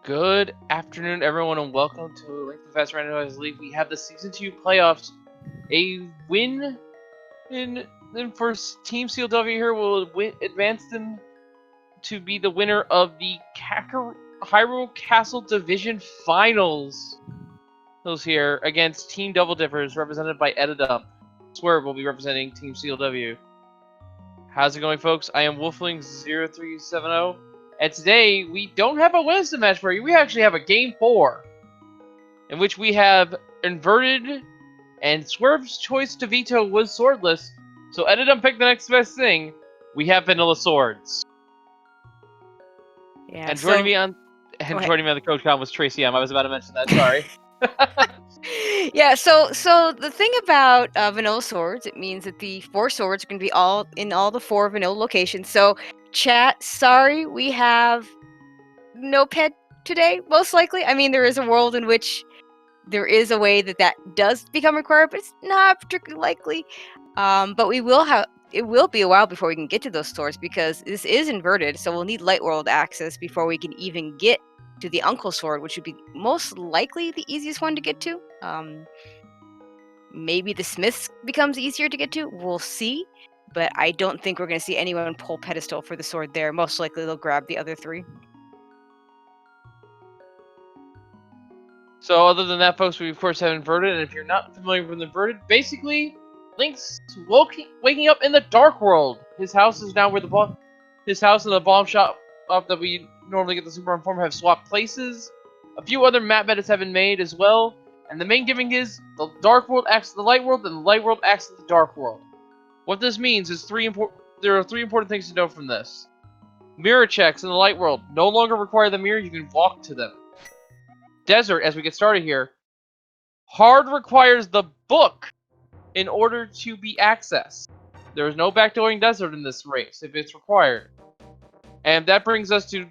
Good afternoon, everyone, and welcome to Link to the Fast Randomizer League. We have the Season 2 playoffs. A win for Team CLW here will advance them to be the winner of the Hyrule Castle Division Finals. Those here against Team Double Dippers, represented by eddaump. Swerb will be representing Team CLW. How's it going, folks? I am Wolfling0370. And today, we don't have a Wednesday match for you. We actually have a Game 4. In which we have Inverted, and Swerve's choice to veto was swordless. So eddaump picked the next best thing. We have vanilla swords. Yeah, and joining me on the coach con was Tracy M. I was about to mention that, sorry. Yeah, so the thing about vanilla swords, it means that the 4 swords are going to be in all the 4 vanilla locations. So, chat, sorry, we have no pet today, most likely. I mean, there is a world in which there is a way that does become required, but it's not particularly likely. But we will have. It will be a while before we can get to those swords because this is inverted, so we'll need light world access before we can even get to the Uncle Sword, which would be most likely the easiest one to get to. Maybe the Smiths becomes easier to get to. We'll see. But I don't think we're going to see anyone pull pedestal for the sword there. Most likely they'll grab the other 3. So other than that, folks, we of course have Inverted, and if you're not familiar with Inverted, basically, Link's waking up in the Dark World. His house is now where his house and the bomb shop that we normally get the Super Run form have swapped places. A few other map edits have been made as well, and the main gimmick is the Dark World acts as the Light World, and the Light World acts as the Dark World. What this means is there are 3 important things to know from this. Mirror checks in the Light World no longer require the mirror, you can walk to them. Desert, as we get started here, hard requires the book in order to be accessed. There is no backdooring desert in this race if it's required. And that brings us to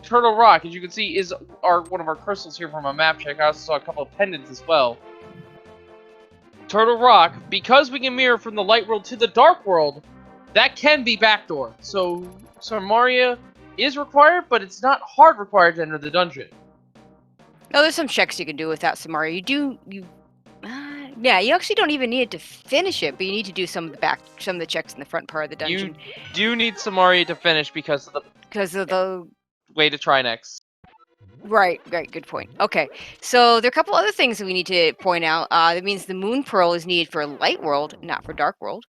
Turtle Rock, as you can see, is one of our crystals here from a map check. I also saw a couple of pendants as well. Turtle Rock, because we can mirror from the Light World to the Dark World, that can be backdoor. So Maria is required, but it's not hard required to enter the dungeon. No, there's some checks you can do without Samaria. Yeah, you actually don't even need it to finish it, but you need to do some of the checks in the front part of the dungeon. You do need Samaria to finish because of the way to try next. Right, good point. Okay, so there are a couple other things that we need to point out. That means the Moon Pearl is needed for Light World, not for Dark World.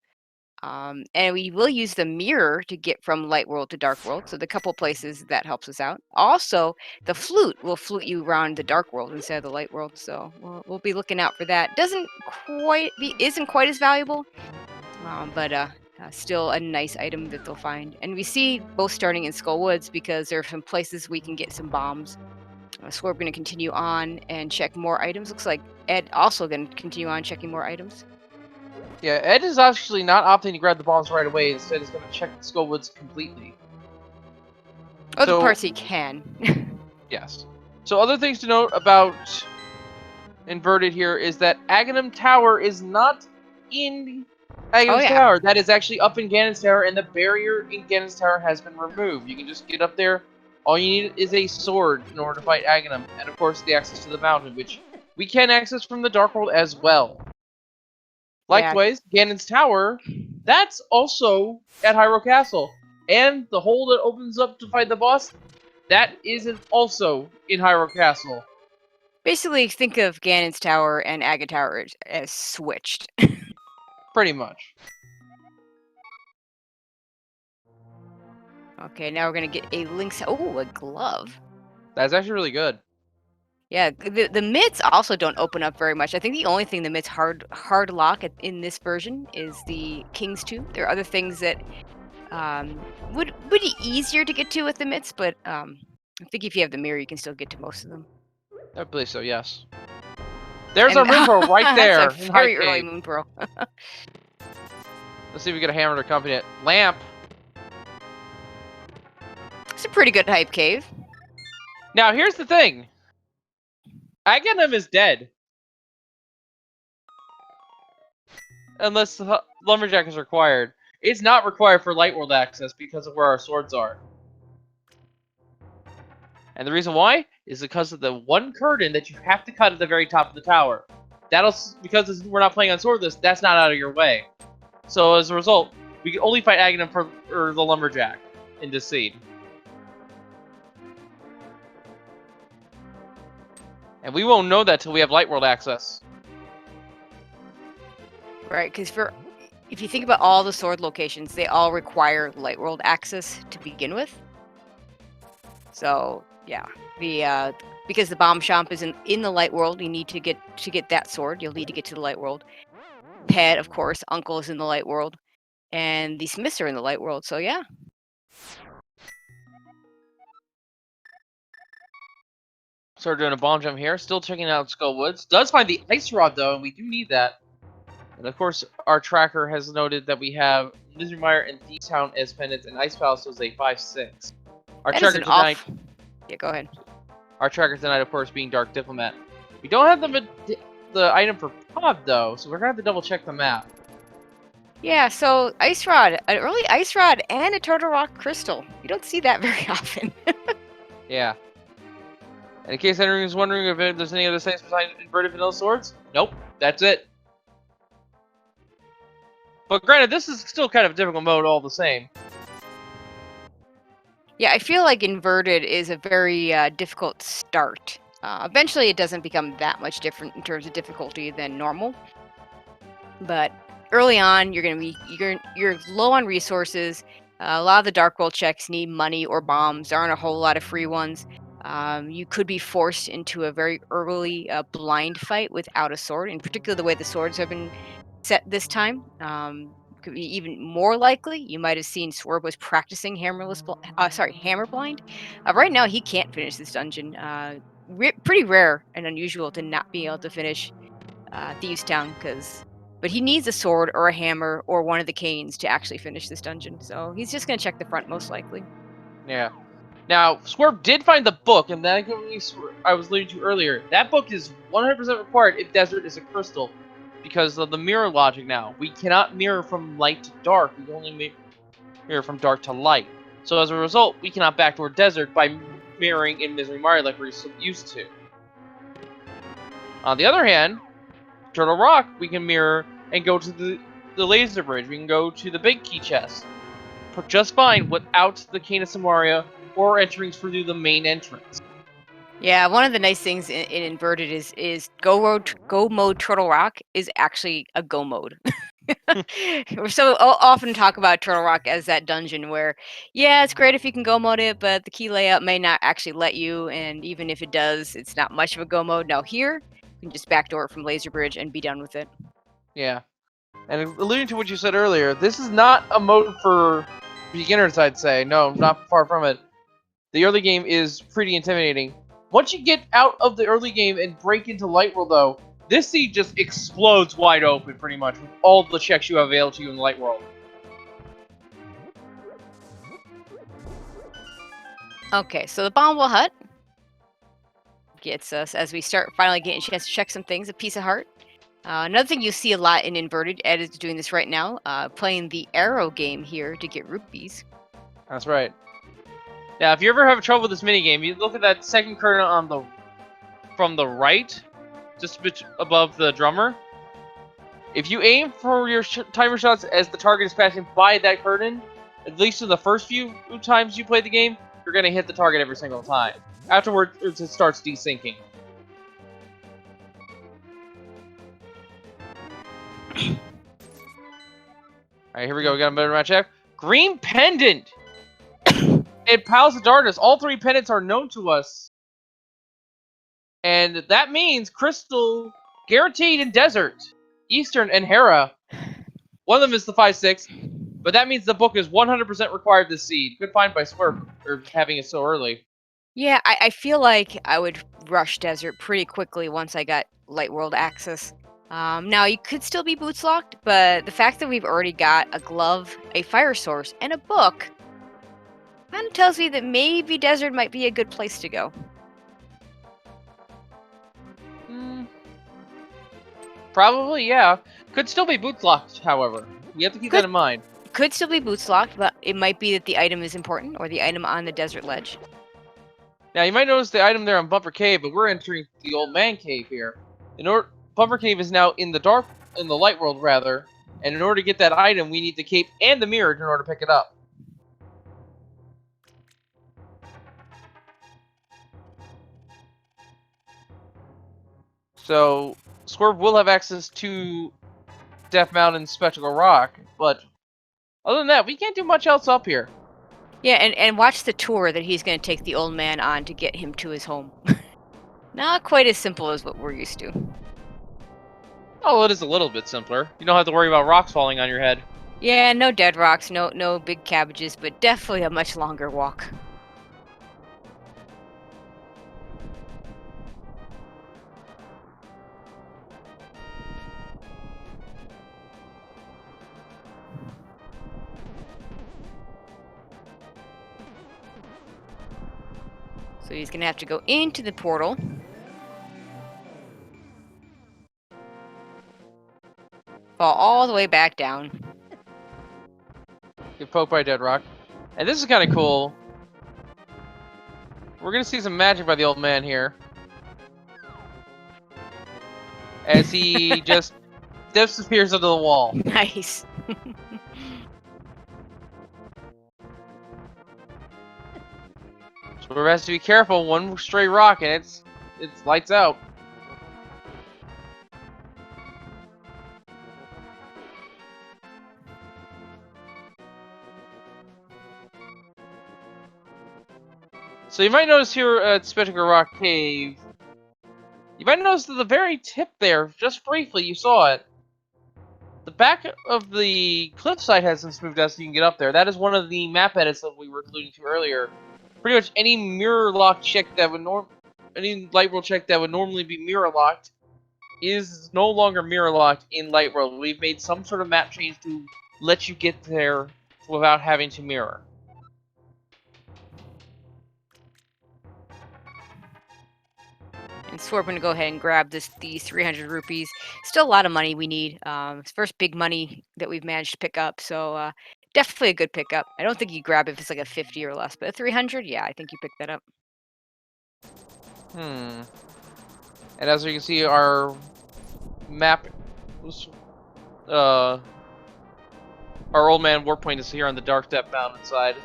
And we will use the mirror to get from Light World to Dark World. So the couple places that helps us out. Also, the flute will flute you around the Dark World instead of the Light World. So we'll be looking out for that. Isn't quite as valuable, but still a nice item that they'll find. And we see both starting in Skull Woods because there are some places we can get some bombs. So we're going to continue on and check more items. Looks like Ed also going to continue on checking more items. Yeah, Ed is actually not opting to grab the bombs right away. Instead, he's going to check the Skull Woods completely. Other parts he can. Yes. So other things to note about Inverted here is that Aghanim Tower is not in Aghanim's Tower. That is actually up in Ganon's Tower, and the barrier in Ganon's Tower has been removed. You can just get up there. All you need is a sword in order to fight Aghanim, and of course the access to the mountain, which we can access from the Dark World as well. Likewise, Ganon's Tower, that's also at Hyrule Castle. And the hole that opens up to fight the boss, that is also in Hyrule Castle. Basically, think of Ganon's Tower and Aga Tower as switched. Pretty much. Okay, now we're going to get a Link's... Oh, a glove. That's actually really good. Yeah, the mitts also don't open up very much. I think the only thing the mitts hard lock in this version is the King's Tube. There are other things that would be easier to get to with the mitts, but I think if you have the mirror, you can still get to most of them. I believe so, yes. There's a Moon Pearl right there. That's a very early Moon Pearl. Let's see if we get a hammer to accompany it. Lamp. It's a pretty good hype cave. Now, here's the thing. Aghanim is dead. Unless Lumberjack is required. It's not required for Light World access because of where our swords are. And the reason why is because of the one curtain that you have to cut at the very top of the tower. Because we're not playing on Swordless, that's not out of your way. So as a result, we can only fight Aghanim for the Lumberjack in this seed. And we won't know that till we have Light World access. Right, because if you think about all the sword locations, they all require Light World access to begin with. So yeah, because the bomb shop is in the Light World, you need to get that sword. You'll need to get to the Light World. Pet, of course, Uncle is in the Light World, and the Smiths are in the Light World. So yeah. So we're doing a bomb jump here. Still checking out Skull Woods. Does find the ice rod though, and we do need that. And of course, our tracker has noted that we have Misery Mire and D-Town as pendants, and Ice Palace was a 5/6. Our tracker tonight. Yeah, go ahead. Our tracker tonight, of course, being Dark Diplomat. We don't have the item for Pod though, so we're gonna have to double check the map. Yeah, so Ice Rod, an early Ice Rod, and a Turtle Rock Crystal. You don't see that very often. Yeah. And in case anyone is wondering if there's any other things besides inverted vanilla swords, nope, that's it. But granted, this is still kind of a difficult mode all the same. Yeah, I feel like inverted is a very difficult start. Eventually, it doesn't become that much different in terms of difficulty than normal. But early on, you're low on resources. A lot of the Dark World checks need money or bombs. There aren't a whole lot of free ones. You could be forced into a very early blind fight without a sword. In particular, the way the swords have been set this time. Could be even more likely. You might have seen Swerb was practicing hammer blind. Right now, he can't finish this dungeon. Pretty rare and unusual to not be able to finish Thieves Town, but he needs a sword or a hammer or one of the canes to actually finish this dungeon. So he's just going to check the front most likely. Yeah. Now, Swerb did find the book, and that I was alluding to earlier. That book is 100% required if Desert is a crystal, because of the mirror logic now. We cannot mirror from light to dark. We can only mirror from dark to light. So as a result, we cannot backdoor Desert by mirroring in Misery Mire like we're used to. On the other hand, Turtle Rock, we can mirror and go to the laser bridge. We can go to the big key chest. Just fine without the Cane of Samaria or entering through the main entrance. Yeah, one of the nice things in Inverted is go mode Turtle Rock is actually a go mode. We so often talk about Turtle Rock as that dungeon where, yeah, it's great if you can go mode it, but the key layout may not actually let you, and even if it does, it's not much of a go mode. Now here, you can just backdoor it from Laser Bridge and be done with it. Yeah. And alluding to what you said earlier, this is not a mode for beginners, I'd say. No, not far from it. The early game is pretty intimidating. Once you get out of the early game and break into Light World, though, this seed just explodes wide open, pretty much, with all the checks you have available to you in Light World. Okay, so the Bombwell Hut gets us, as we start finally getting a chance to check some things, a piece of heart. Another thing you see a lot in Inverted, Ed is doing this right now, playing the arrow game here to get rupees. That's right. Now, if you ever have trouble with this minigame, you look at that second curtain from the right, just a bit above the drummer. If you aim for your timer shots as the target is passing by that curtain, at least in the first few times you play the game, you're going to hit the target every single time. Afterwards, it starts desyncing. Alright, here we go. We got a better match check. Green Pendant! And Palace of Darkness. All three pendants are known to us. And that means Crystal guaranteed in Desert, Eastern, and Hera. One of them is the 5/6, but that means the book is 100% required this seed. Good find by Swerb for having it so early. Yeah, I feel like I would rush Desert pretty quickly once I got Light World access. Now, you could still be boots locked, but the fact that we've already got a glove, a fire source, and a book kind of tells me that maybe Desert might be a good place to go. Probably, yeah. Could still be boots locked, however. We have to keep that in mind. Could still be boots locked, but it might be that the item is important, or the item on the desert ledge. Now, you might notice the item there on Bumper Cave, but we're entering the Old Man Cave here. Bumper Cave is now in the light world, rather, and in order to get that item, we need the cape and the mirror in order to pick it up. So, Swerb will have access to Death Mountain Spectacle Rock, but other than that, we can't do much else up here. Yeah, and watch the tour that he's going to take the old man on to get him to his home. Not quite as simple as what we're used to. Oh, it is a little bit simpler. You don't have to worry about rocks falling on your head. Yeah, no dead rocks, no big cabbages, but definitely a much longer walk. So he's going to have to go into the portal. Fall all the way back down. Get poked by a dead rock. And this is kind of cool. We're going to see some magic by the old man here. As he just disappears under the wall. Nice. So we have to be careful. One stray rock and it's lights out. So you might notice here at Spectacle Rock Cave, you might notice at the very tip there, just briefly, you saw it. The back of the cliffside has been smoothed out so you can get up there. That is one of the map edits that we were alluding to earlier. Pretty much any mirror lock check that would any light world check that would normally be mirror locked is no longer mirror locked in light world. We've made some sort of map change to let you get there without having to mirror. And so we're going to go ahead and grab these 300 rupees. Still a lot of money we need. It's first big money that we've managed to pick up. So definitely a good pickup. I don't think you grab it if it's like a 50 or less. But a 300, yeah, I think you pick that up. And as you can see, our map, our old man warp point is here on the Dark Death Mountain side.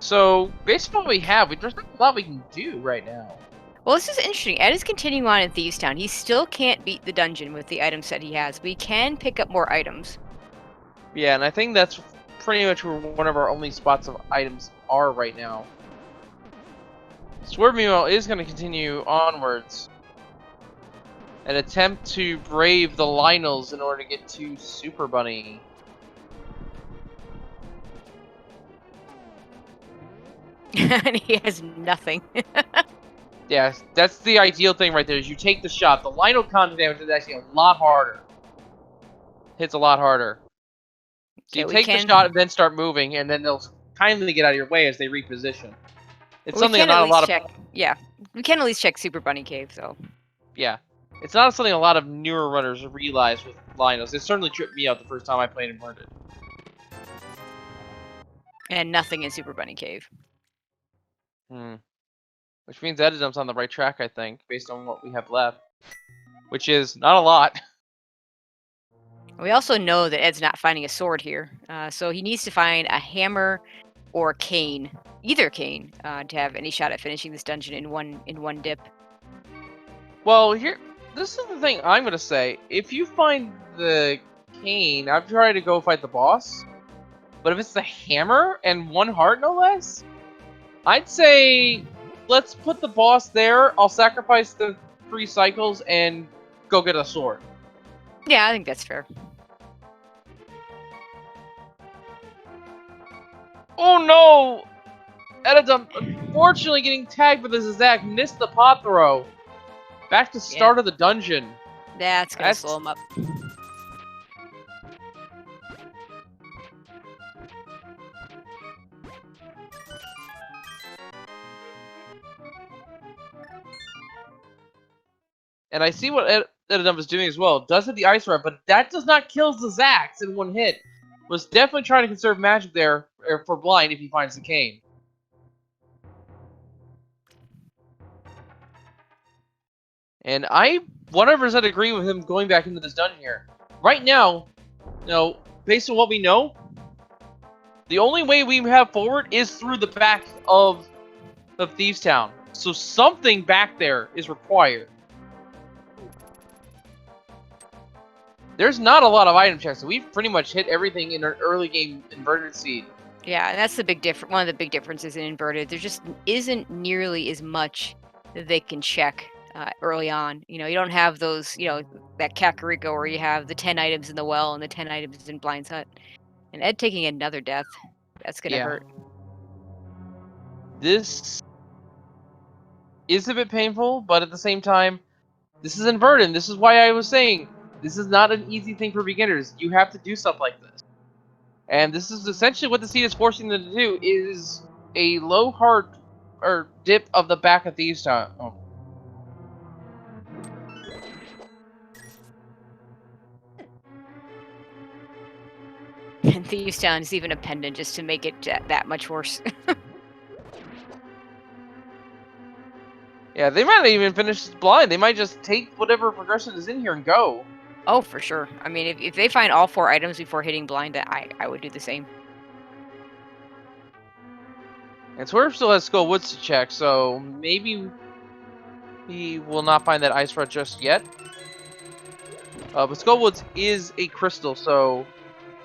So, based on what we have, there's not a lot we can do right now. Well, this is interesting. Ed is continuing on in Thieves Town. He still can't beat the dungeon with the item set he has. We can pick up more items. Yeah, and I think that's pretty much where one of our only spots of items are right now. Swerb, meanwhile, is going to continue onwards and attempt to brave the Lionels in order to get to Super Bunny. And he has nothing. Yeah, that's the ideal thing right there, is you take the shot. The Lionel content damage is actually a lot harder. Hits a lot harder. So you take the shot and then start moving, and then they'll kindly get out of your way as they reposition. It's something that not a lot of... Yeah, we can at least check Super Bunny Cave, though. Yeah. It's not something a lot of newer runners realize with Lionels. It certainly tripped me out the first time I played and learned it. And nothing in Super Bunny Cave. Which means eddadump's on the right track, I think, based on what we have left. Which is not a lot. We also know that Ed's not finding a sword here. So he needs to find a hammer or a cane. Either cane, to have any shot at finishing this dungeon in one dip. Well, this is the thing I'm going to say. If you find the cane, I've tried to go fight the boss. But if it's the hammer and 1 heart, no less, I'd say let's put the boss there. I'll sacrifice the 3 cycles and go get a sword. Yeah, I think that's fair. Oh no! Eddadump, unfortunately getting tagged with his Zach, missed the pot throw. Back to start of the dungeon. That's gonna slow him up. And I see what Eddadump is doing as well. Does hit the ice rod, but that does not kill the Zax in 1 hit. Was definitely trying to conserve magic there for blind if he finds the cane. And I 100% agree with him going back into this dungeon here. Right now, based on what we know, the only way we have forward is through the back of Thieves Town. So something back there is required. There's not a lot of item checks, so we've pretty much hit everything in an early game inverted seed. Yeah, and that's the big one of the big differences in inverted. There just isn't nearly as much that they can check early on. You don't have those, that Kakariko where you have the 10 items in the well and the 10 items in Blind's Hut. And Ed taking another death, that's gonna hurt. This is a bit painful, but at the same time, this is inverted. This is why I was saying this is not an easy thing for beginners. You have to do stuff like this. And this is essentially what the seed is forcing them to do, is a low hard or dip of the back of Thieves Town. Oh. And Thieves Town is even a pendant just to make it that much worse. Yeah, they might not even finish blind. They might just take whatever progression is in here and go. Oh, for sure. I mean, if they find all 4 items before hitting blind, I would do the same. And Swerb still has Skull Woods to check, so maybe he will not find that ice rod just yet. But Skull Woods is a crystal, so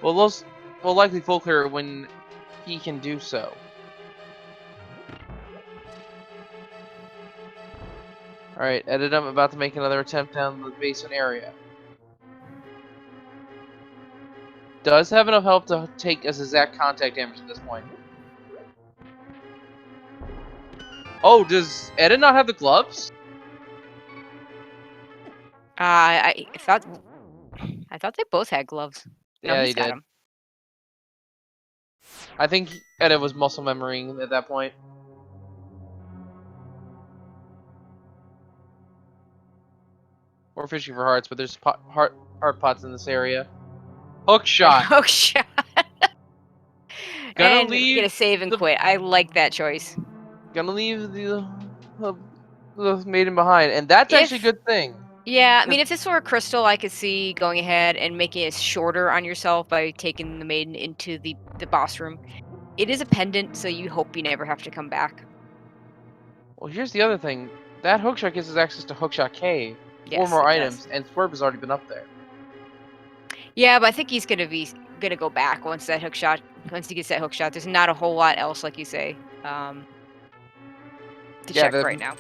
we'll likely full clear when he can do so. Alright, eddaump about to make another attempt down the basement area. Does have enough health to take as exact contact damage at this point. Oh, does Edda not have the gloves? I thought they both had gloves. No, Yeah, he's he got did. them. I think Edda was muscle memorying at that point. We're fishing for hearts, but there's heart pots in this area. Hook shot. Hook shot. Gonna and leave get a save and quit. I like that choice. Gonna leave the maiden behind, and that's actually a good thing. Yeah, I mean, if this were a crystal, I could see going ahead and making it shorter on yourself by taking the maiden into the boss room. It is a pendant, so you hope you never have to come back. Well, here's the other thing. That hookshot gives us access to Hookshot Cave. Yes, 4 more items, and Swerb has already been up there. Yeah, but I think he's gonna go back once he gets that hookshot. There's not a whole lot else, like you say, to check right now.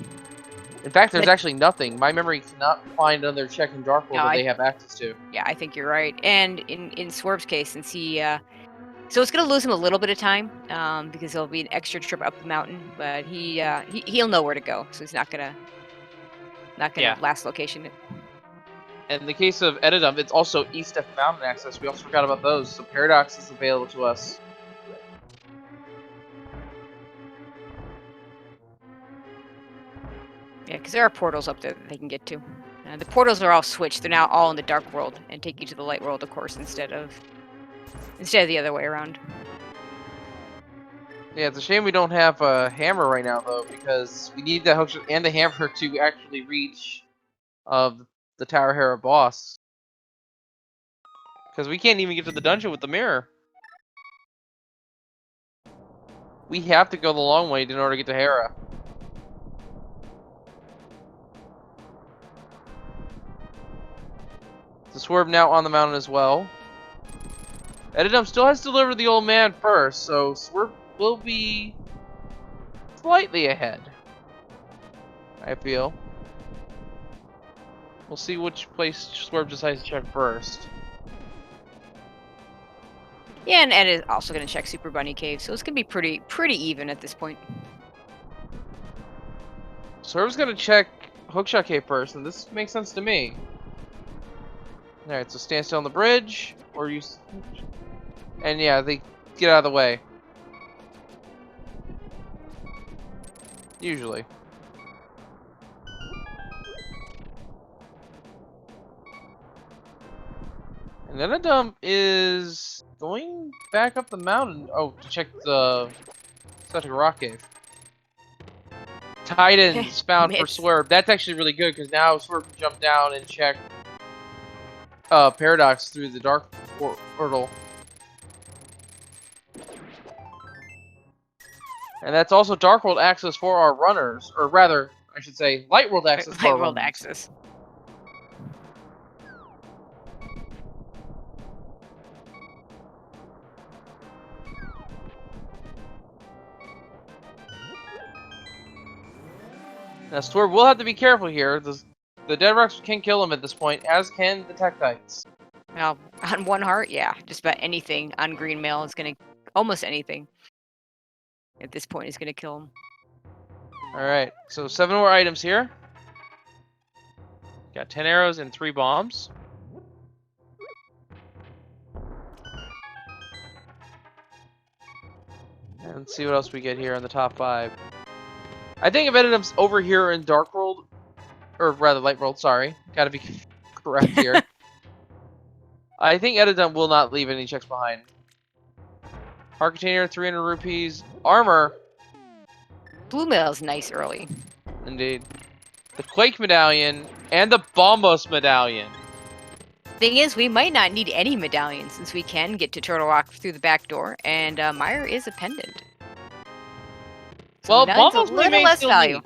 In fact, there's actually nothing. My memory cannot find another check in Dark World that they have access to. Yeah, I think you're right. And in Swerv's case, since he, so it's gonna lose him a little bit of time, because it'll be an extra trip up the mountain. But he'll know where to go, so he's not gonna last location it. In the case of eddaump, it's also East of Mountain access. We also forgot about those, so Paradox is available to us. Yeah, because there are portals up there that they can get to. The portals are all switched. They're now all in the Dark World and take you to the Light World, of course, instead of the other way around. Yeah, it's a shame we don't have a hammer right now, though, because we need that hook and the hammer to actually reach the Tower Hera boss. Because we can't even get to the dungeon with the mirror. We have to go the long way in order to get to Hera. The Swerb now on the mountain as well. eddaump still has to deliver the old man first, so Swerb will be slightly ahead, I feel. We'll see which place Swerb decides to check first. Yeah, and Ed is also going to check Super Bunny Cave, so it's going to be pretty even at this point. Swerv's going to check Hookshot Cave first, and this makes sense to me. Alright, so stand still on the bridge, or use... And yeah, they get out of the way. Usually. And then eddaump is going back up the mountain. Oh, to check the Celtic Rock Cave. Titans found for Miss. Swerb. That's actually really good because now Swerb can jump down and check Paradox through the Dark Portal. And that's also Dark World access for our runners, or rather, I should say, Light World access for our Light World runners. access. Now, Swerb will have to be careful here. The Dead Rocks can kill him at this point, as can the Tektites. Well, on one heart, yeah, just about anything on green mail is gonna, almost anything at this point is gonna kill him. Alright, so 7 more items here. Got 10 arrows and 3 bombs. And let's see what else we get here on the top 5. I think if Eddaum's over here in Dark World, or rather Light World, sorry. Gotta be correct here. I think Eddaump will not leave any checks behind. Heart container, 300 rupees. Armor. Blue mail's nice early. Indeed. The Quake Medallion and the Bombos Medallion. Thing is, we might not need any medallions since we can get to Turtle Rock through the back door, and Meyer is a pendant. Well, medallion's Bombos a we little may less still value. need.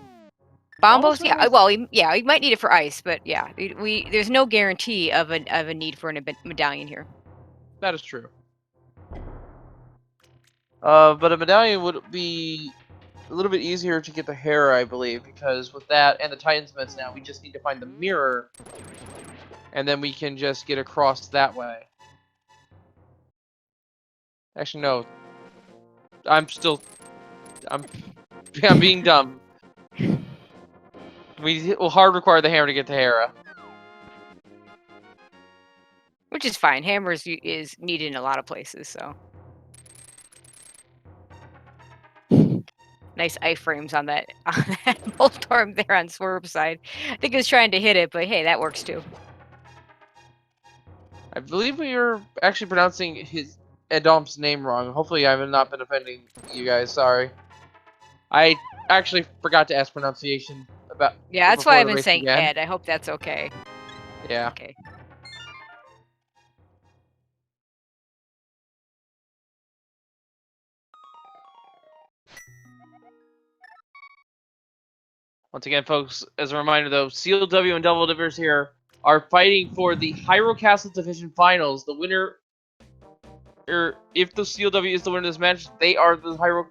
Bombos, we yeah. may- Well, yeah, we might need it for ice, but yeah, we there's no guarantee of a need for a medallion here. That is true. But a medallion would be a little bit easier to get the hair, I believe, because with that and the Titan's Meds now, we just need to find the mirror, and then we can just get across that way. Actually, no. I'm being dumb. We will hard require the hammer to get to Hera. Which is fine. Hammers is needed in a lot of places, so. Nice iframes on that Voltorb there on Swerb side. I think he was trying to hit it, but hey, that works too. I believe we are actually pronouncing his Eddaum's name wrong. Hopefully I have not been offending you guys, sorry. I actually forgot to ask pronunciation about Yeah, that's before why I've the been race saying began. Ed. I hope that's okay. Yeah. Okay. Once again, folks, as a reminder though, CLW and Double Dippers here are fighting for the Hyrule Castle Division Finals. The winner, or if the CLW is the winner of this match, they are the Hyrule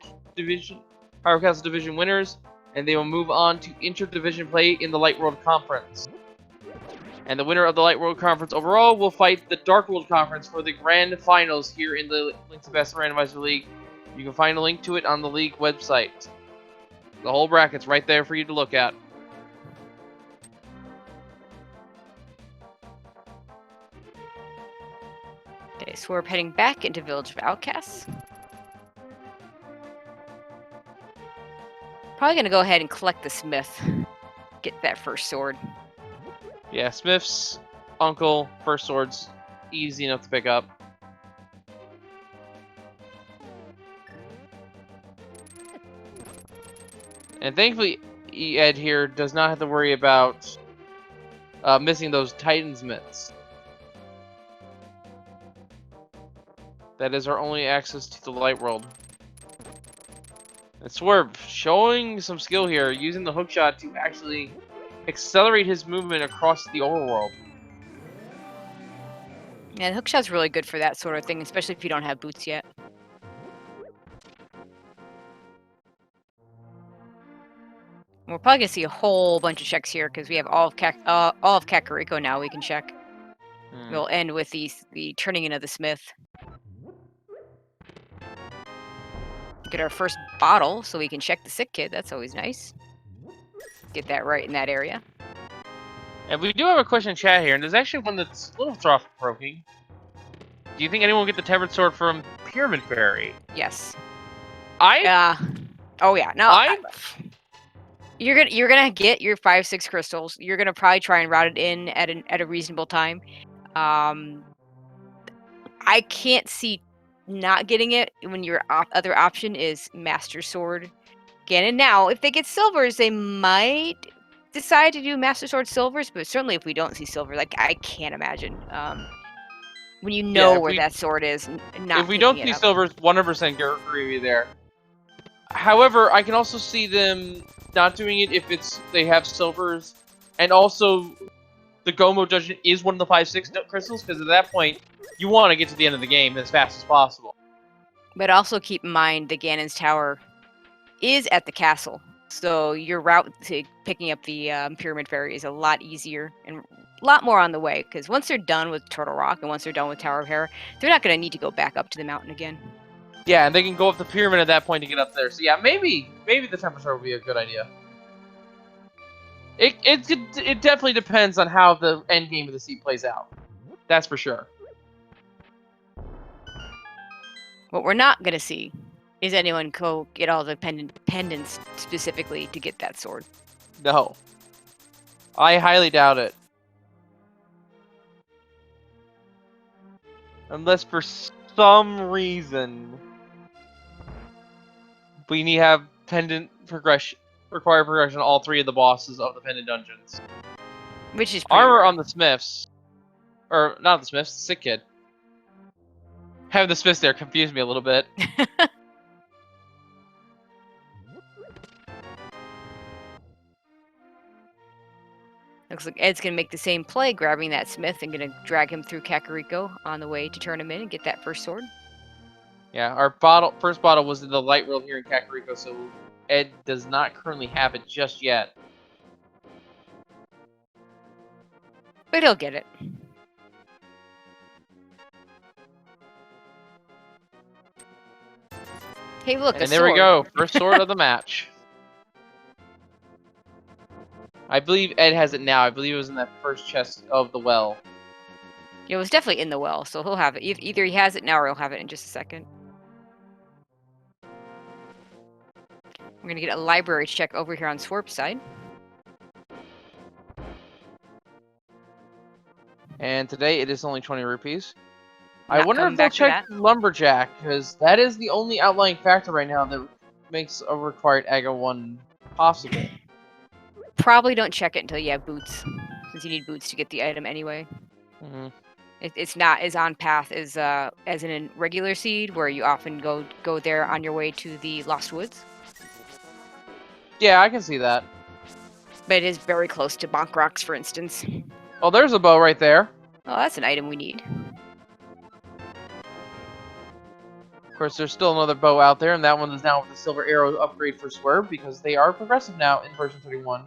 Castle Division winners, and they will move on to inter-division play in the Light World Conference. And the winner of the Light World Conference overall will fight the Dark World Conference for the grand finals here in the Link's Best Randomizer League. You can find a link to it on the league website. The whole bracket's right there for you to look at. Okay, so we're heading back into Village of Outcasts. Probably gonna go ahead and collect the Smith. Get that first sword. Yeah, Smith's uncle, first sword's easy enough to pick up. And thankfully, Ed here does not have to worry about missing those Titan's Mitts. That is our only access to the Light World. And Swerb showing some skill here, using the hookshot to actually accelerate his movement across the overworld. Yeah, the hookshot's really good for that sort of thing, especially if you don't have boots yet. We're probably gonna see a whole bunch of checks here because we have all of Kakariko now. We can check. We'll end with the turning in of the Smith. Get our first bottle so we can check the sick kid. That's always nice. Get that right in that area. And we do have a question in chat here, and there's actually one that's a little thought-provoking. Do you think anyone will get the Tempered Sword from Pyramid Fairy? Yes. I Oh yeah. No. You're gonna get your 5-6 crystals. You're gonna probably try and route it in at a reasonable time. I can't see not getting it when your other option is Master Sword Ganon. Now, if they get silvers, they might decide to do Master Sword silvers, but certainly if we don't see silver, like I can't imagine. When you know where that sword is, not if we picking don't it see up. silvers, 100% agree with you there. However, I can also see them not doing it if they have silvers, and also the Gomo dungeon is one of the 5/6 crystals, because at that point you want to get to the end of the game as fast as possible. But also keep in mind the Ganon's Tower is at the castle, so your route to picking up the Pyramid Fairy is a lot easier and a lot more on the way. Because once they're done with Turtle Rock and once they're done with Tower of Hera, they're not going to need to go back up to the mountain again. Yeah, and they can go up the pyramid at that point to get up there. So yeah, maybe the Temple Sword would be a good idea. It definitely depends on how the end game of the sea plays out. That's for sure. What we're not going to see is anyone go get all the pendants specifically to get that sword. No. I highly doubt it. Unless for some reason we need to have required progression on all 3 of the bosses of the pendant dungeons. Which is pretty Armor rare. on the Smiths. Or, not the Smiths, Sick Kid. Having the Smiths there confused me a little bit. Looks like Ed's going to make the same play, grabbing that Smith and going to drag him through Kakariko on the way to turn him in and get that first sword. Yeah, our first bottle was in the light world here in Kakariko, so Ed does not currently have it just yet. But he'll get it. Hey, look, and there we go, first sword of the match. I believe Ed has it now. I believe it was in that first chest of the well. It was definitely in the well, so he'll have it. Either he has it now or he'll have it in just a second. We're going to get a library check over here on Swerp's side. And today it is only 20 rupees. Not I wonder if they'll check Lumberjack, because that is the only outlying factor right now that makes a required AGA 1 possible. Probably don't check it until you have boots, since you need boots to get the item anyway. Mm-hmm. It's not as on path as in a regular seed, where you often go there on your way to the Lost Woods. Yeah, I can see that. But it is very close to Bonk Rocks, for instance. Oh, there's a bow right there. Oh, that's an item we need. Of course, there's still another bow out there, and that one is now with the silver arrow upgrade for Swerb, because they are progressive now in version 31.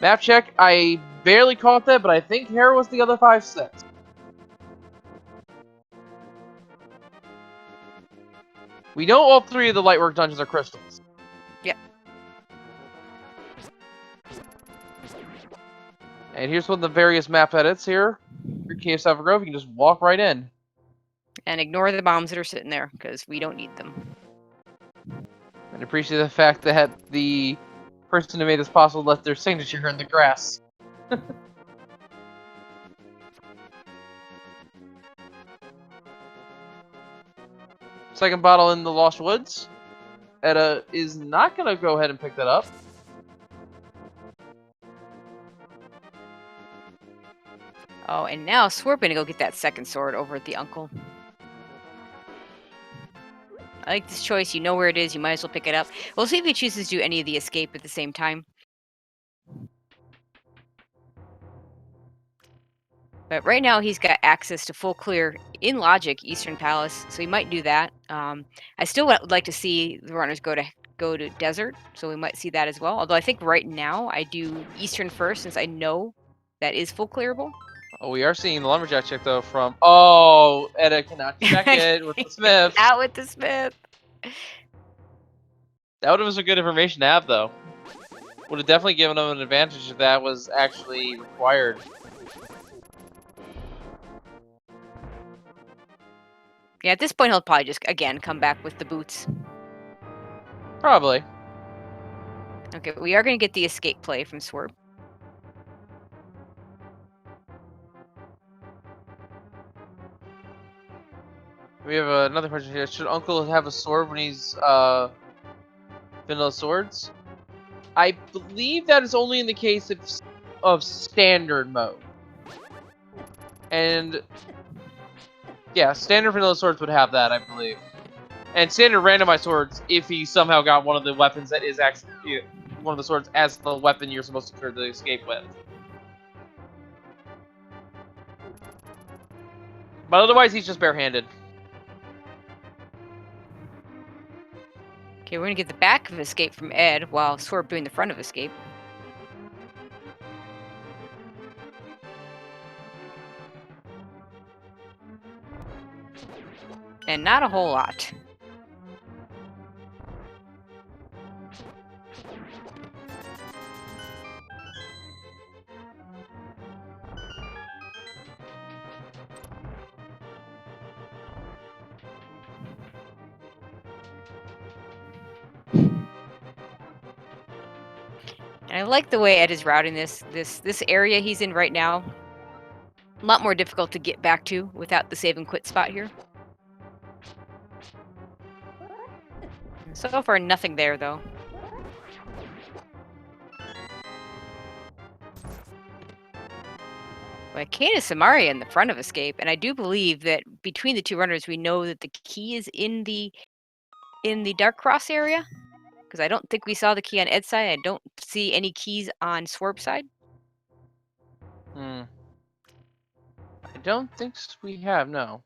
Map check, I barely caught that, but I think Hera was the other 5/6. We know all 3 of the Lightwork dungeons are crystals. Yep. And here's one of the various map edits here. For Cave Silver Grove, you can just walk right in. And ignore the bombs that are sitting there, because we don't need them. And appreciate the fact that the person who made this possible left their signature in the grass. Second bottle in the Lost Woods. Edda is not going to go ahead and pick that up. Oh, and now Swerp gonna go get that second sword over at the uncle. I like this choice. You know where it is. You might as well pick it up. We'll see if he chooses to do any of the escape at the same time. But right now he's got access to full clear in logic Eastern Palace, so he might do that. I still would like to see the runners go to Desert, so we might see that as well. Although I think right now I do Eastern first, since I know that is full clearable. Oh, we are seeing the Lumberjack check though from... Oh, Edda cannot check it with the Smith. Out with the Smith. That would have been some good information to have though. Would have definitely given him an advantage if that was actually required. Yeah, at this point he'll probably just, again, come back with the boots. Probably. Okay, we are going to get the escape play from Swerb. We have another question here. Should Uncle have a sword when he's vanilla swords. I believe that is only in the case of standard mode. And yeah, standard vanilla swords would have that, I believe. And standard randomized swords, if he somehow got one of the weapons that is actually one of the swords as the weapon you're supposed to clear the escape with. But otherwise, he's just barehanded. Okay, we're gonna get the back of escape from Ed while Swerb doing the front of escape. And not a whole lot. And I like the way Ed is routing this area he's in right now. A lot more difficult to get back to without the save and quit spot here. So far, nothing there, though. But Kana Samaria in the front of escape, and I do believe that between the two runners, we know that the key is in the Dark Cross area. Because I don't think we saw the key on Ed's side. I don't see any keys on Swerb side. I don't think we have, no.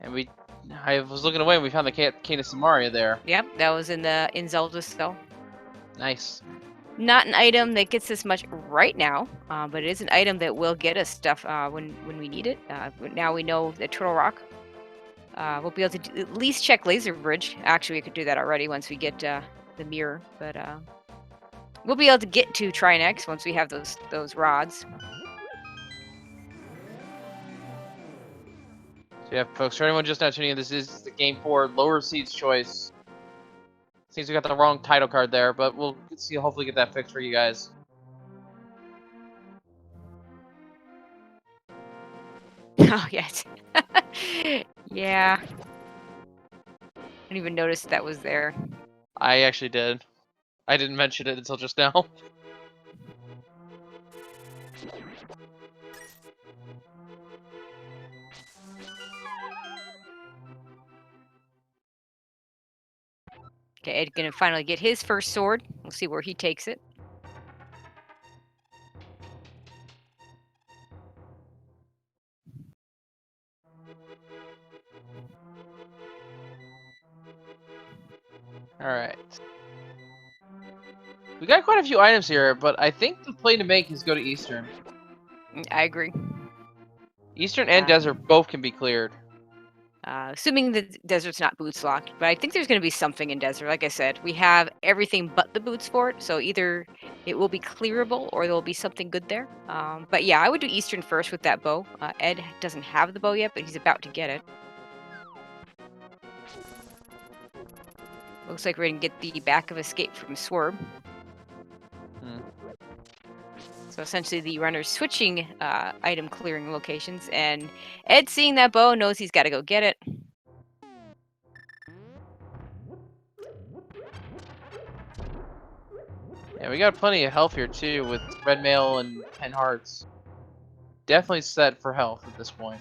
And I was looking away and we found the Cane of Samaria there. Yep, that was in Zelda still. Nice. Not an item that gets us much right now, but it is an item that will get us stuff when we need it. Now we know that Turtle Rock. We'll be able to at least check Laser Bridge. Actually, we could do that already once we get the mirror, but we'll be able to get to Trinex once we have those rods. So yeah, folks, for anyone just now tuning in, this is the Game 4 Lower Seeds choice. Seems we got the wrong title card there, but we'll see. Hopefully get that fixed for you guys. Oh, yes. Yeah. I didn't even notice that was there. I actually did. I didn't mention it until just now. Okay, Ed's gonna finally get his first sword. We'll see where he takes it. Alright. We got quite a few items here, but I think the play to make is go to Eastern. I agree. Eastern and Desert both can be cleared. Assuming the Desert's not boots locked, but I think there's going to be something in Desert. Like I said, we have everything but the boots for it, so either it will be clearable or there will be something good there. But yeah, I would do Eastern first with that bow. Ed doesn't have the bow yet, but he's about to get it. Looks like we're going to get the back of escape from Swerb. So essentially the runner's switching item clearing locations, and Ed, seeing that bow, knows he's got to go get it. Yeah, we got plenty of health here too with red mail and 10 hearts. Definitely set for health at this point.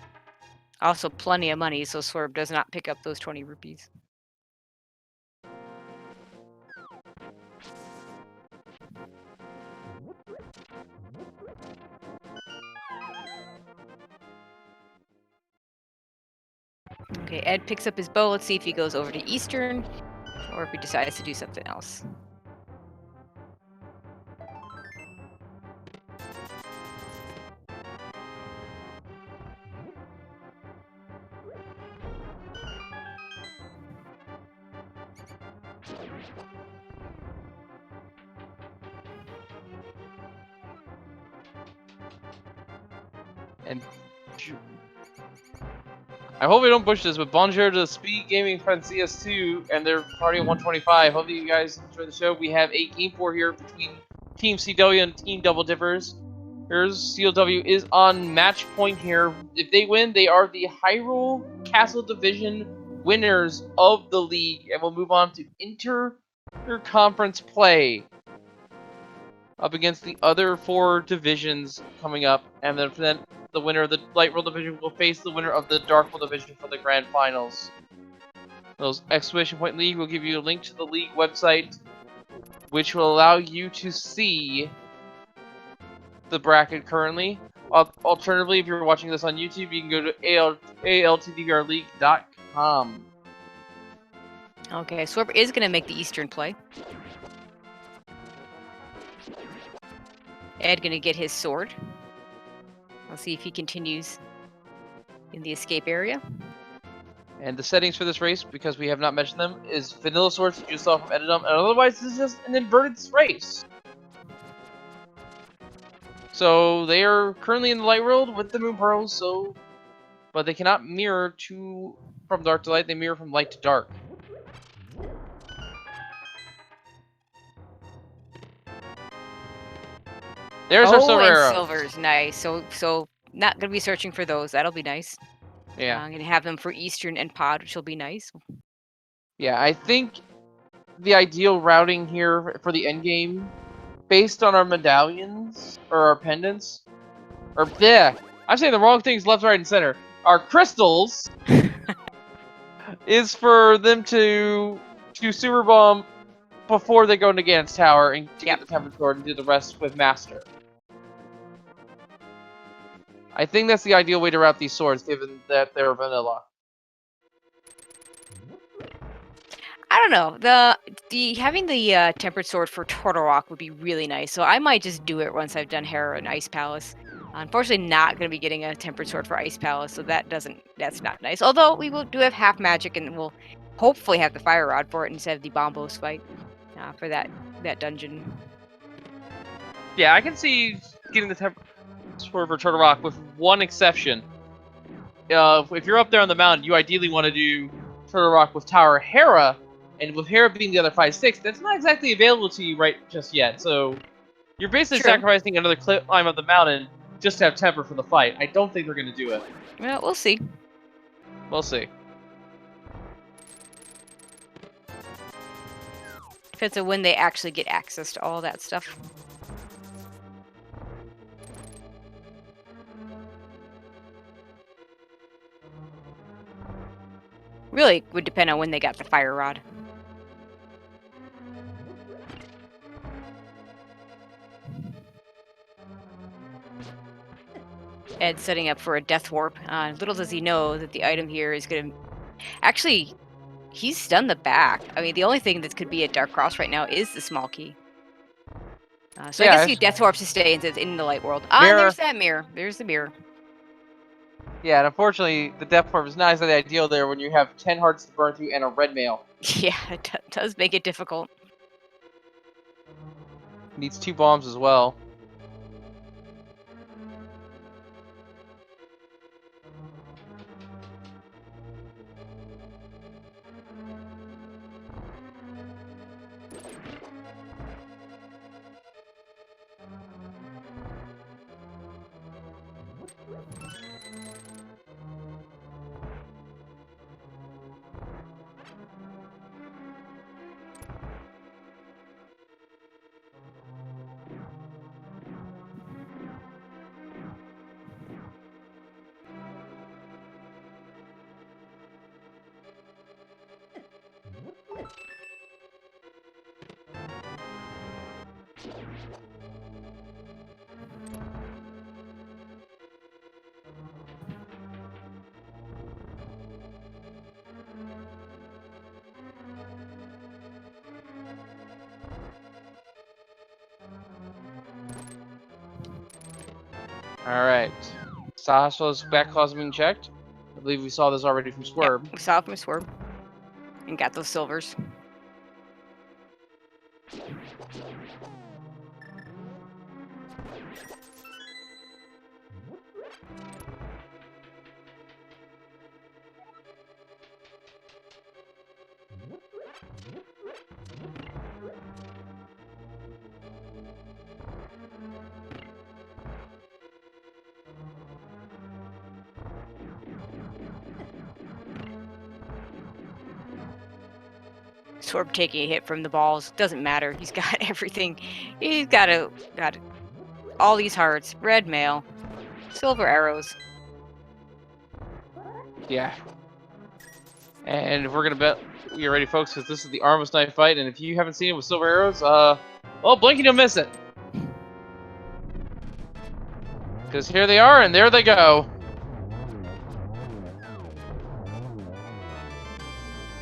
Also plenty of money, so Swerb does not pick up those 20 rupees. Okay, Ed picks up his bow. Let's see if he goes over to Eastern or if he decides to do something else. And I hope we don't push this, but bonjour to SpeedGaming friend CS2 and their party of 125. Hope you guys enjoy the show. We have a Game 4 here between Team CW and Team Double Dippers. Here's CLW is on match point here. If they win, they are the Hyrule Castle Division winners of the league, and we'll move on to inter-conference play up against the other 4 divisions coming up, and then the winner of the Light World Division will face the winner of the Dark World Division for the Grand Finals. Those exclamation point league will give you a link to the league website, which will allow you to see the bracket currently. Alternatively, if you're watching this on YouTube, you can go to ALTTPRleague.com. Okay, Swerb is going to make the Eastern play. Ed going to get his sword. Let's see if he continues in the escape area. And the settings for this race, because we have not mentioned them, is vanilla swords that you saw from eddaump, and otherwise this is just an inverted race. So they are currently in the light world with the Moon Pearls, but they cannot mirror from dark to light, they mirror from light to dark. There's our silver arrows. Silver's nice. So not gonna be searching for those. That'll be nice. Yeah. I'm gonna have them for Eastern and Pod, which will be nice. Yeah, I think the ideal routing here for the end game, based on our medallions or our pendants, or I'm saying the wrong things left, right, and center. Our crystals is for them to super bomb before they go into Ganon's tower and to get the Tempered Sword and do the rest with Master. I think that's the ideal way to route these swords, given that they're vanilla. I don't know. The having the Tempered Sword for Turtle Rock would be really nice. So I might just do it once I've done Hera and Ice Palace. Unfortunately, not going to be getting a Tempered Sword for Ice Palace, so that's not nice. Although we do have half magic, and we'll hopefully have the Fire Rod for it instead of the Bombos fight for that dungeon. Yeah, I can see getting the Tempered Sword for Turtle Rock with one exception. If you're up there on the mountain, you ideally want to do Turtle Rock with Tower Hera, and with Hera being the other 5/6, that's not exactly available to you right just yet. So you're basically sacrificing another climb up the mountain just to have temper for the fight. I don't think they're going to do it. Well, we'll see. We'll see. Depends on when they actually get access to all that stuff. Really would depend on when they got the Fire Rod. Ed setting up for a Death Warp. Little does he know that the item here is going to... Actually, he's done the back. I mean, the only thing that could be a Dark Cross right now is the small key. So I guess he Death Warps to stay in the light world. There's that mirror. There's the mirror. Yeah, and unfortunately, the Death Warp is not exactly ideal there when you have 10 hearts to burn through and a red mail. Yeah, it does make it difficult. Needs 2 bombs as well. Alright. Sasha's back claws being checked. I believe we saw this already from Swerb. Yep, we saw it from Swerb. And got those silvers. Swerb taking a hit from the balls. Doesn't matter. He's got everything. He's got all these hearts. Red mail. Silver arrows. Yeah. And if we're gonna bet, get ready, folks, because this is the Armless Knife fight, and if you haven't seen it with silver arrows, well, blink and you'll miss it. Because here they are, and there they go.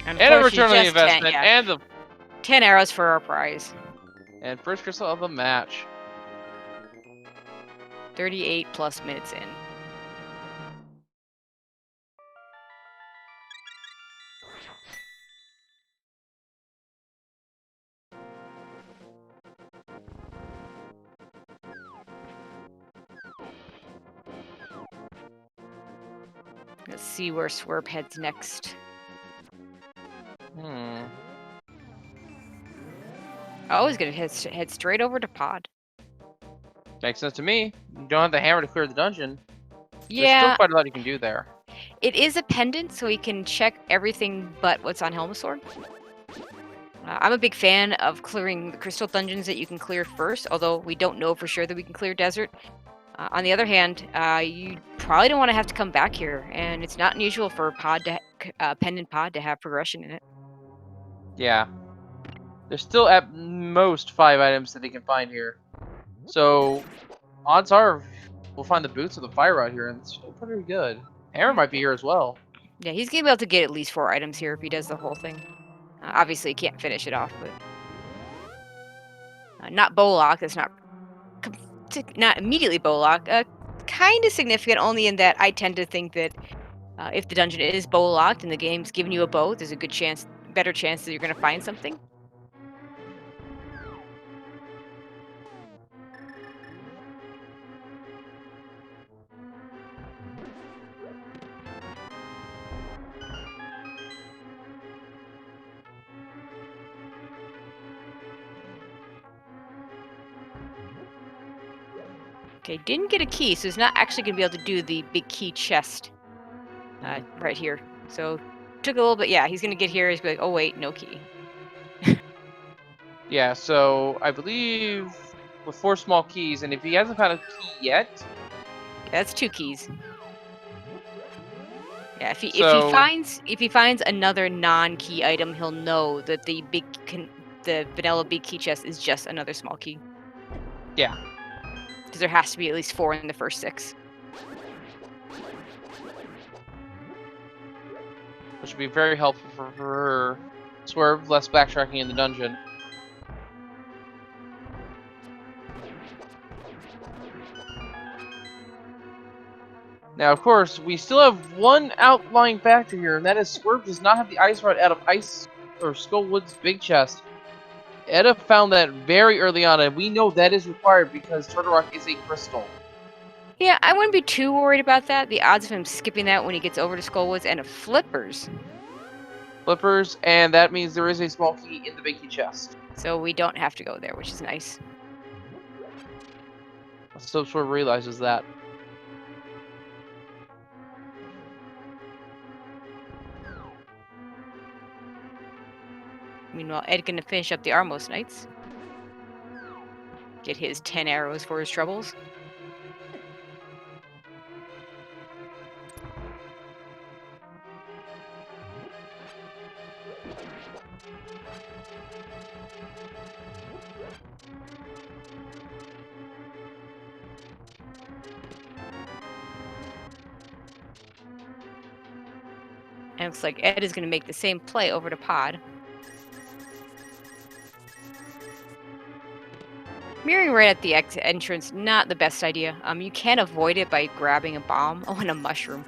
And a return on the investment, and the 10 arrows for our prize. And first crystal of the match. 38 plus minutes in. Let's see where Swerb heads next. Oh, he's gonna head straight over to Pod. Makes sense to me. You don't have the hammer to clear the dungeon. Yeah. There's still quite a lot you can do there. It is a pendant, so he can check everything but what's on Helmasaur. I'm a big fan of clearing the crystal dungeons that you can clear first, although we don't know for sure that we can clear desert. On the other hand, you probably don't want to have to come back here, and it's not unusual for a pendant pod to have progression in it. Yeah. There's still at most 5 items that they can find here. So, odds are we'll find the boots of the fire rod here, and it's still pretty good. Hammer might be here as well. Yeah, he's going to be able to get at least 4 items here if he does the whole thing. Obviously, he can't finish it off, but... not Bowlock, that's not immediately Bowlock. Kind of significant, only in that I tend to think that if the dungeon is bow-locked and the game's giving you a bow, there's a good chance, better chance that you're going to find something. Okay, didn't get a key, so he's not actually going to be able to do the big key chest right here. So took a little bit. Yeah, he's going to get here. He's going to be like, oh wait, no key. Yeah, so I believe with 4 small keys, and if he hasn't found a key yet... That's 2 keys. Yeah, if he finds another non-key item, he'll know that the vanilla big key chest is just another small key. Yeah. Because there has to be at least 4 in the first 6. Which would be very helpful for Swerve, less backtracking in the dungeon. Now, of course, we still have one outlying factor here, and that is Swerve does not have the ice rod out of Ice or Skullwood's big chest. Edda found that very early on, and we know that is required because Turtle Rock is a crystal. Yeah, I wouldn't be too worried about that. The odds of him skipping that when he gets over to Skullwoods and Flippers. Flippers, and that means there is a small key in the big key chest. So we don't have to go there, which is nice. So Swerve realizes that. Meanwhile, Ed gonna finish up the Armless Knights. Get his 10 arrows for his troubles. And it looks like Ed is gonna make the same play over to Pod. Mirroring right at the exit entrance, not the best idea. You can avoid it by grabbing a bomb and a mushroom.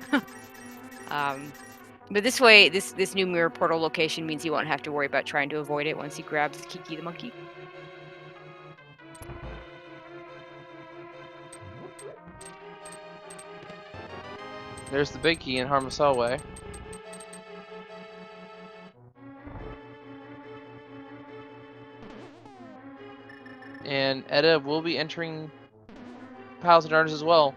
But this way, this new mirror portal location means you won't have to worry about trying to avoid it once he grabs Kiki the monkey. There's the big key in Harmless Hallway. And Edda will be entering Piles of Darkness as well.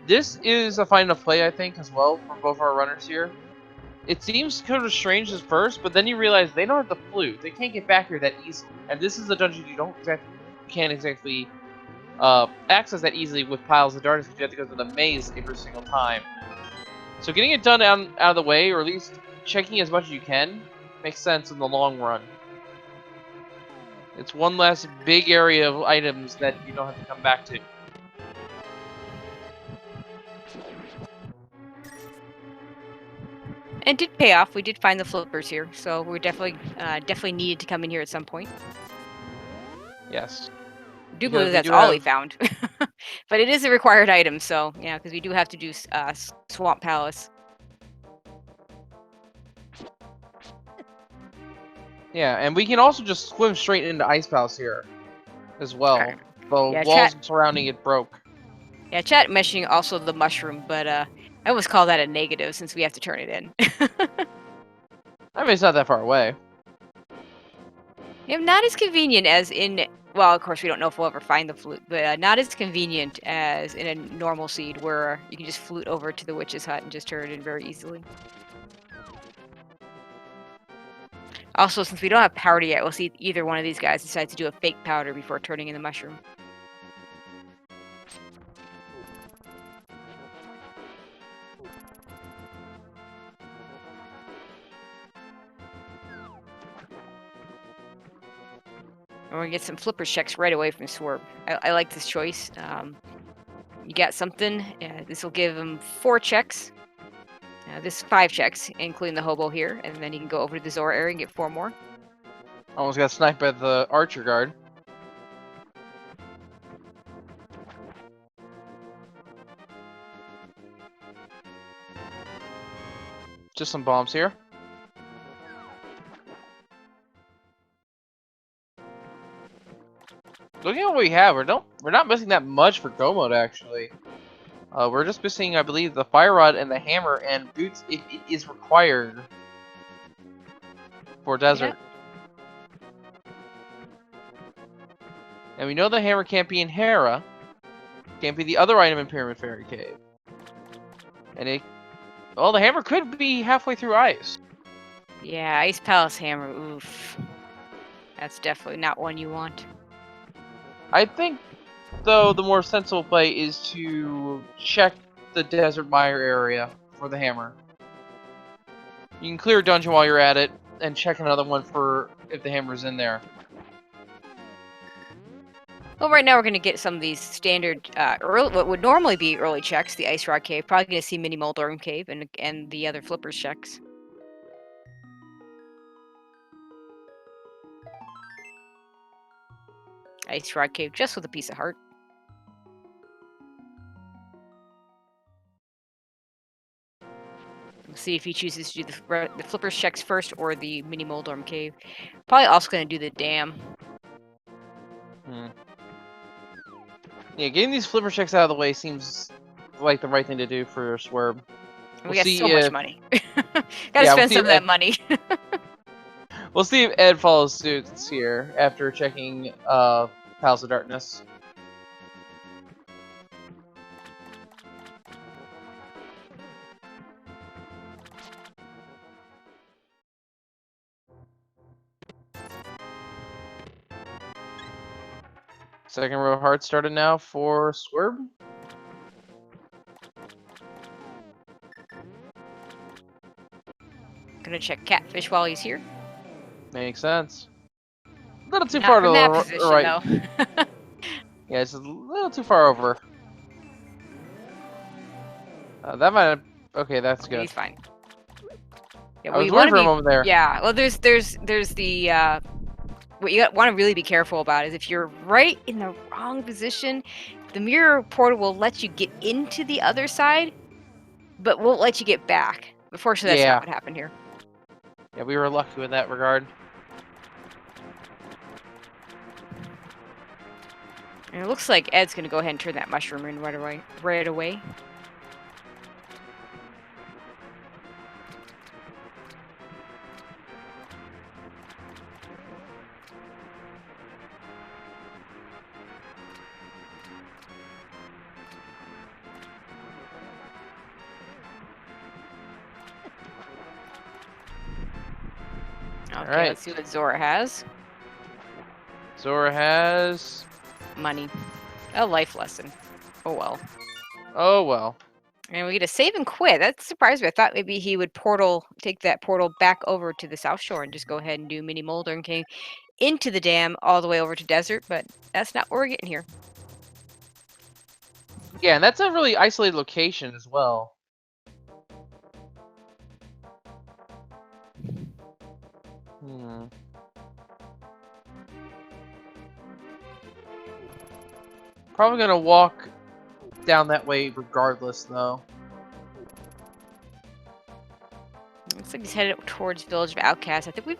This is a fine enough play, I think, as well, for both our runners here. it seems kind of strange at first, but then you realize they don't have the flute. They can't get back here that easily. And this is a dungeon you can't exactly access that easily with piles of darkness because you have to go through the maze every single time. So getting it done out of the way, or at least checking as much as you can, makes sense in the long run. It's one less big area of items that you don't have to come back to. And it did pay off. We did find the flippers here, so we're definitely needed to come in here at some point. Yes. I do believe that's all we found. But it is a required item, so yeah, because we do have to do Swamp Palace. Yeah, and we can also just swim straight into Ice Palace here as well. Okay. The Yeah, walls surrounding it broke. Yeah, chat mentioning also the mushroom, but I always call that a negative since we have to turn it in. I mean, it's not that far away. Yeah, not as convenient as in, well, of course we don't know if we'll ever find the flute, but not as convenient as in a normal seed where you can just flute over to the witch's hut and just turn it in very easily. Also, since we don't have powder yet, we'll see if either one of these guys decides to do a fake powder before turning in the mushroom. And we're gonna get some flipper checks right away from Swerb. I like this choice. You got something. This will give him 4 checks. This 5 checks, including the hobo here, and then he can go over to the Zora area and get 4 more. Almost got sniped by the archer guard. Just some bombs here. Looking at what we have, we're not missing that much for go mode actually. We're just missing, I believe, the fire rod and the hammer and boots if it is required for desert. Yeah. And we know the hammer can't be in Hera. Can't be the other item in Pyramid Fairy Cave. And well, the hammer could be halfway through ice. Yeah, Ice Palace hammer. Oof. That's definitely not one you want. I think, though, the more sensible play is to check the Desert Mire area for the hammer. You can clear a dungeon while you're at it, and check another one for if the hammer's in there. Well, right now we're going to get some of these standard, what would normally be early checks, the Ice Rod Cave. Probably going to see Mini Moldorm Cave and the other Flippers checks. Ice Rod Cave just with a piece of heart. We'll see if he chooses to do the Flippers checks first or the Mini Moldorm Cave. Probably also going to do the dam. Yeah, getting these flipper checks out of the way seems like the right thing to do for Swerb. We got so much money. Gotta spend some of that money. We'll see if Ed follows suit here after checking Palace of Darkness. Second row of hearts started now for Swerb. Gonna check Catfish while he's here. Makes sense. A little too Not far to that the position, right. Though. Yeah, it's a little too far over. That might have... Okay, that's good. He's fine. Yeah, I was worried for a moment there. Yeah, well, there's the what you want to really be careful about is if you're right in the wrong position, the mirror portal will let you get into the other side, but won't let you get back. But fortunately, that's not what happened here. Yeah, we were lucky in that regard. And it looks like Ed's gonna go ahead and turn that mushroom in right away. Okay, Alright. let's see what Zora has. Zora has... Money. A life lesson. Oh well. Oh, well. And we get a save and quit. That surprised me. I thought maybe he would take that portal back over to the South Shore and just go ahead and do Mini Molder and King into the dam all the way over to Desert, but that's not what we're getting here. Yeah, and that's a really isolated location as well. Probably gonna walk down that way regardless, though. Looks like he's headed towards Village of Outcasts. I think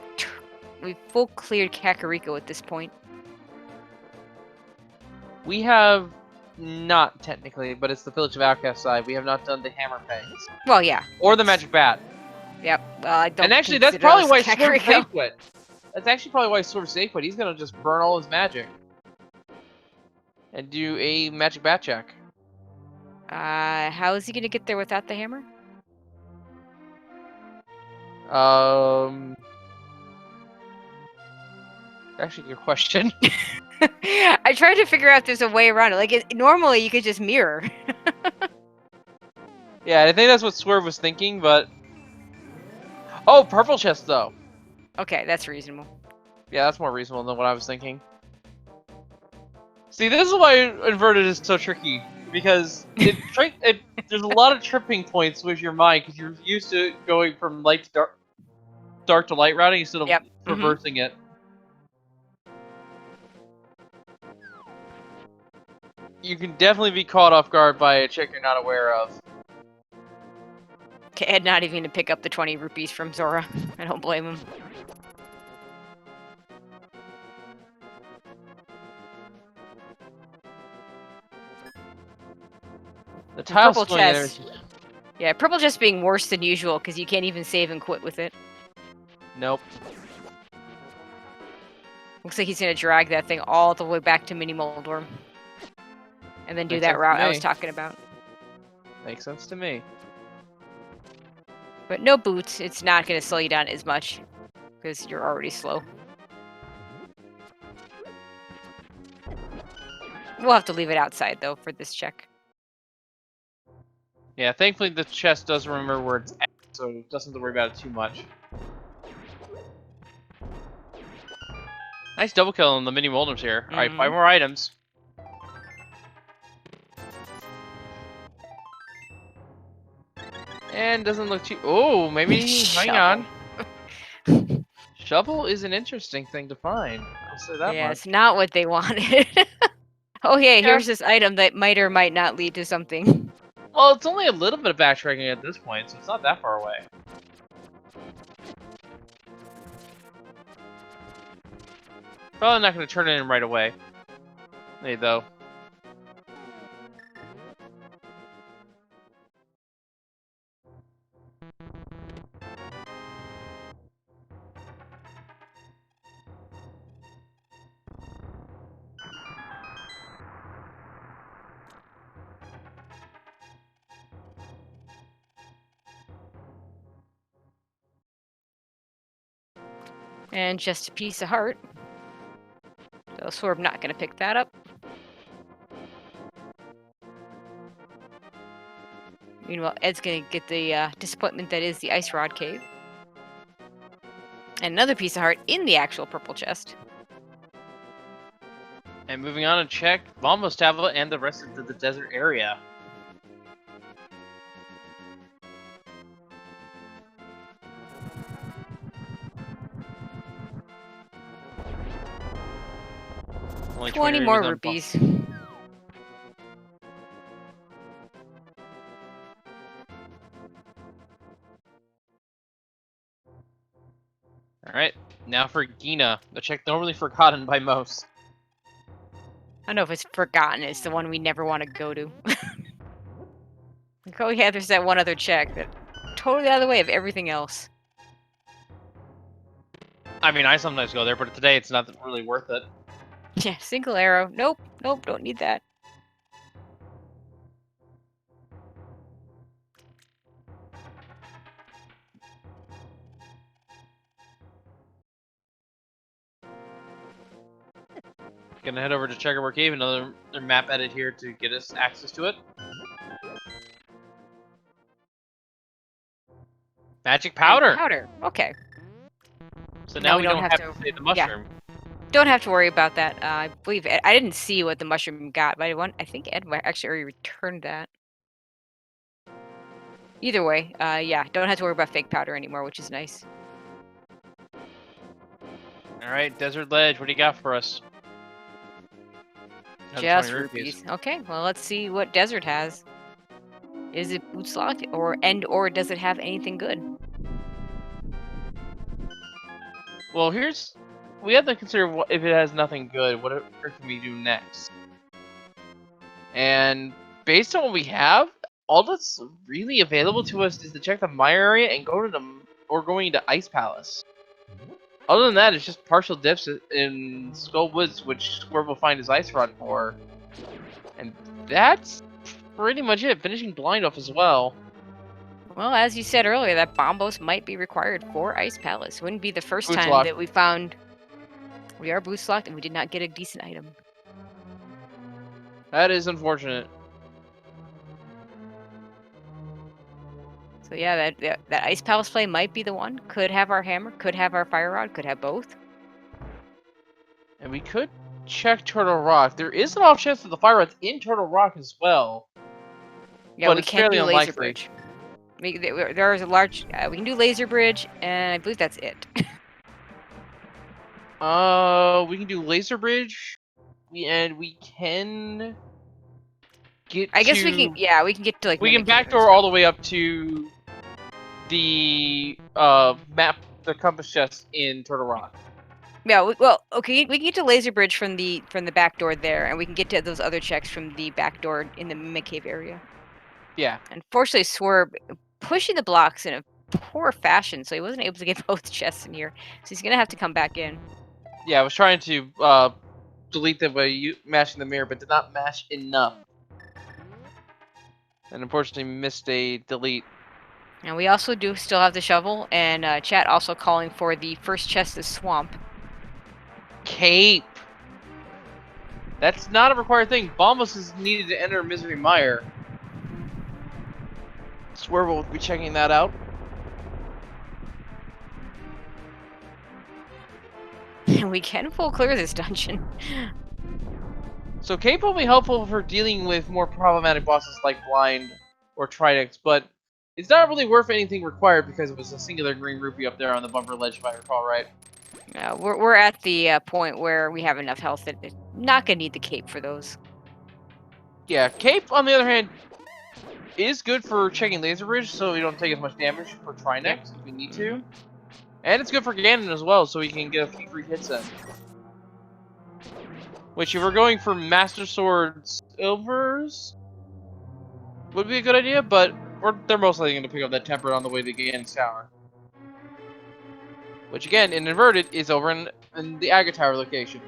we've full cleared Kakariko at this point. We have not technically, but it's the Village of Outcast side. We have not done the Hammer Fangs. Well, yeah. Or the Magic Bat. Yep. Well, I don't. And actually, that's consider probably those why Swerb Kakariko. safe quit. That's actually probably why Swerb safe quit. He's gonna just burn all his magic. And do a Magic Bat check. How is he gonna get there without the hammer? Actually, good question. I tried to figure out if there's a way around it. Like, normally you could just mirror. Yeah, I think that's what Swerve was thinking, but... Oh, purple chest, though. Okay, that's reasonable. Yeah, that's more reasonable than what I was thinking. See, this is why inverted is so tricky. Because there's a lot of tripping points with your mind, because you're used to going from light to dark to light routing instead of reversing it. You can definitely be caught off guard by a chick you're not aware of. Okay, not even to pick up the 20 rupees from Zora. I don't blame him. The tile purple chest. Yeah, purple chest being worse than usual because you can't even save and quit with it. Nope. Looks like he's gonna drag that thing all the way back to Mini Moldorm. And then do that route I was talking about. Makes sense to me. But no boots, it's not gonna slow you down as much. Because you're already slow. We'll have to leave it outside though for this check. Yeah, thankfully the chest does remember where it's at, so it doesn't have to worry about it too much. Nice double kill on the mini Moldums here. Alright, 5 more items. And doesn't look too... Oh, maybe... hang on. Shovel is an interesting thing to find. I'll say that much. It's not what they wanted. Oh, yeah, here's this item that might or might not lead to something. Well, it's only a little bit of backtracking at this point, so it's not that far away. Probably not going to turn it in right away. Hey, though. And just a piece of heart. So Swerb not going to pick that up. Meanwhile, Ed's going to get the disappointment that is the Ice Rod Cave. And another piece of heart in the actual purple chest. And moving on to check Vombo's tablet and the rest of the desert area. Only 20 more rupees. Alright, now for Gina, the check normally forgotten by most. I don't know if it's forgotten, it's the one we never want to go to. Like, oh yeah, there's that one other check that totally out of the way of everything else. I mean, I sometimes go there, but today it's not really worth it. Yeah, single arrow. Nope, nope, don't need that. Gonna head over to Checkerboard Cave, another map edit here to get us access to it. Magic powder! Powder, okay. So now we don't have to say the mushroom. Don't have to worry about that. I believe I didn't see what the mushroom got, but I think Ed actually already returned that. Either way, yeah, don't have to worry about fake powder anymore, which is nice. Alright, Desert Ledge, what do you got for us? Just rupees. Okay, well, let's see what Desert has. Is it boots locked, or does it have anything good? Well, we have to consider if it has nothing good, what can we do next? And based on what we have, all that's really available to us is to check the Mire area and going to Ice Palace. Other than that, it's just partial dips in Skull Woods, which Swerb will find his Ice Rod for. And that's pretty much it. Finishing Blind off as well. Well, as you said earlier, that Bombos might be required for Ice Palace. Wouldn't be the first Boots time locked. that we found we are boots locked and we did not get a decent item. That is unfortunate. So yeah, that Ice Palace play might be the one. Could have our hammer, could have our fire rod, could have both. And we could check Turtle Rock. There is an off chance that the fire rod's in Turtle Rock as well. Yeah, but we it's can fairly do unlikely. Laser Bridge. There is a large. We can do Laser Bridge, and I believe that's it. We can do Laser Bridge, and we can get. I guess we can. Yeah, we can get to like. We can backdoor all the way up to the the compass chest in Turtle Rock. Yeah, well, okay, we can get to Laser Bridge from the back door there, and we can get to those other checks from the back door in the Mimic Cave area. Yeah. Unfortunately, Swerb pushing the blocks in a poor fashion, so he wasn't able to get both chests in here. So he's gonna have to come back in. Yeah, I was trying to delete them by mashing the mirror, but did not mash enough, and unfortunately missed a delete. And we also do still have the shovel, and chat also calling for the first chest of swamp. Cape. That's not a required thing. Bombos is needed to enter Misery Mire. Swerb will be checking that out. And we can full clear this dungeon. So Cape will be helpful for dealing with more problematic bosses like Blind or Tridex, but it's not really worth anything required because it was a singular green rupee up there on the bumper ledge, if I recall right. We're at the point where we have enough health that it's not gonna need the cape for those. Yeah, Cape, on the other hand, is good for checking Laser Bridge, so we don't take as much damage for Trinex if we need to. And it's good for Ganon as well, so we can get a few free hits in. Which, if we're going for Master Sword Silvers, would be a good idea, but they're most likely going to pick up that Temper on the way to Ganon's Tower. Which, again, in Inverted, is over in the Agate Tower location.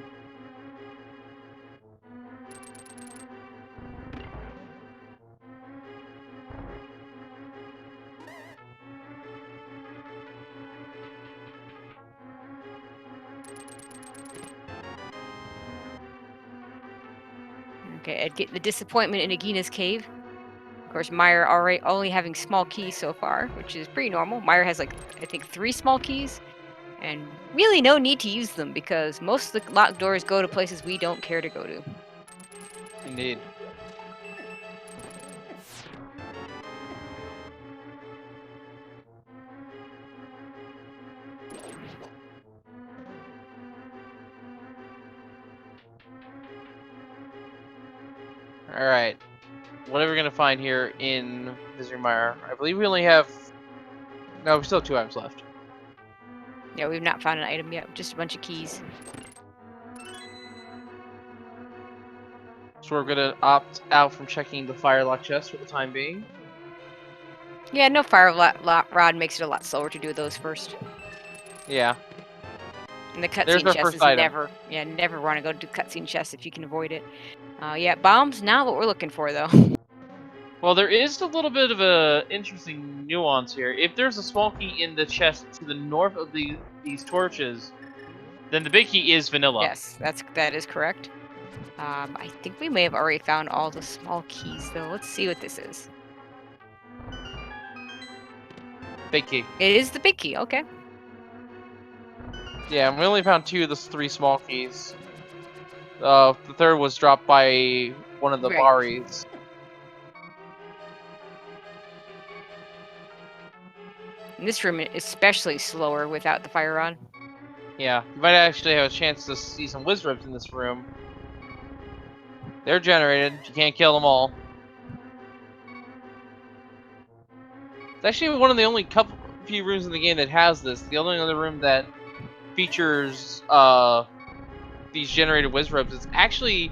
Okay, I'd get the disappointment in Agina's cave. Of course, Mire already only having small keys so far, which is pretty normal. Mire has like, I think, 3 small keys. And really no need to use them because most of the locked doors go to places we don't care to go to. Indeed. Alright. What are we going to find here in Misery Mire? I believe we only have... No, we still have 2 items left. Yeah, we've not found an item yet, just a bunch of keys. So we're going to opt out from checking the Firelock chest for the time being. Yeah, no fire rod makes it a lot slower to do those first. Yeah. And the cutscene chest is never want to go to cutscene chest if you can avoid it. Yeah, bombs, not what we're looking for though. Well, there is a little bit of a interesting nuance here. If there's a small key in the chest to the north of these torches, then the big key is vanilla. Yes, that is correct. I think we may have already found all the small keys, though. Let's see what this is. Big key. It is the big key. Okay. Yeah, and we only found 2 of the 3 small keys. The third was dropped by one of the Right. Baris. And this room is especially slower without the fire on. Yeah, you might actually have a chance to see some Wizribs in this room. They're generated. You can't kill them all. It's actually one of the only few rooms in the game that has this. The only other room that features these generated Wizribs is actually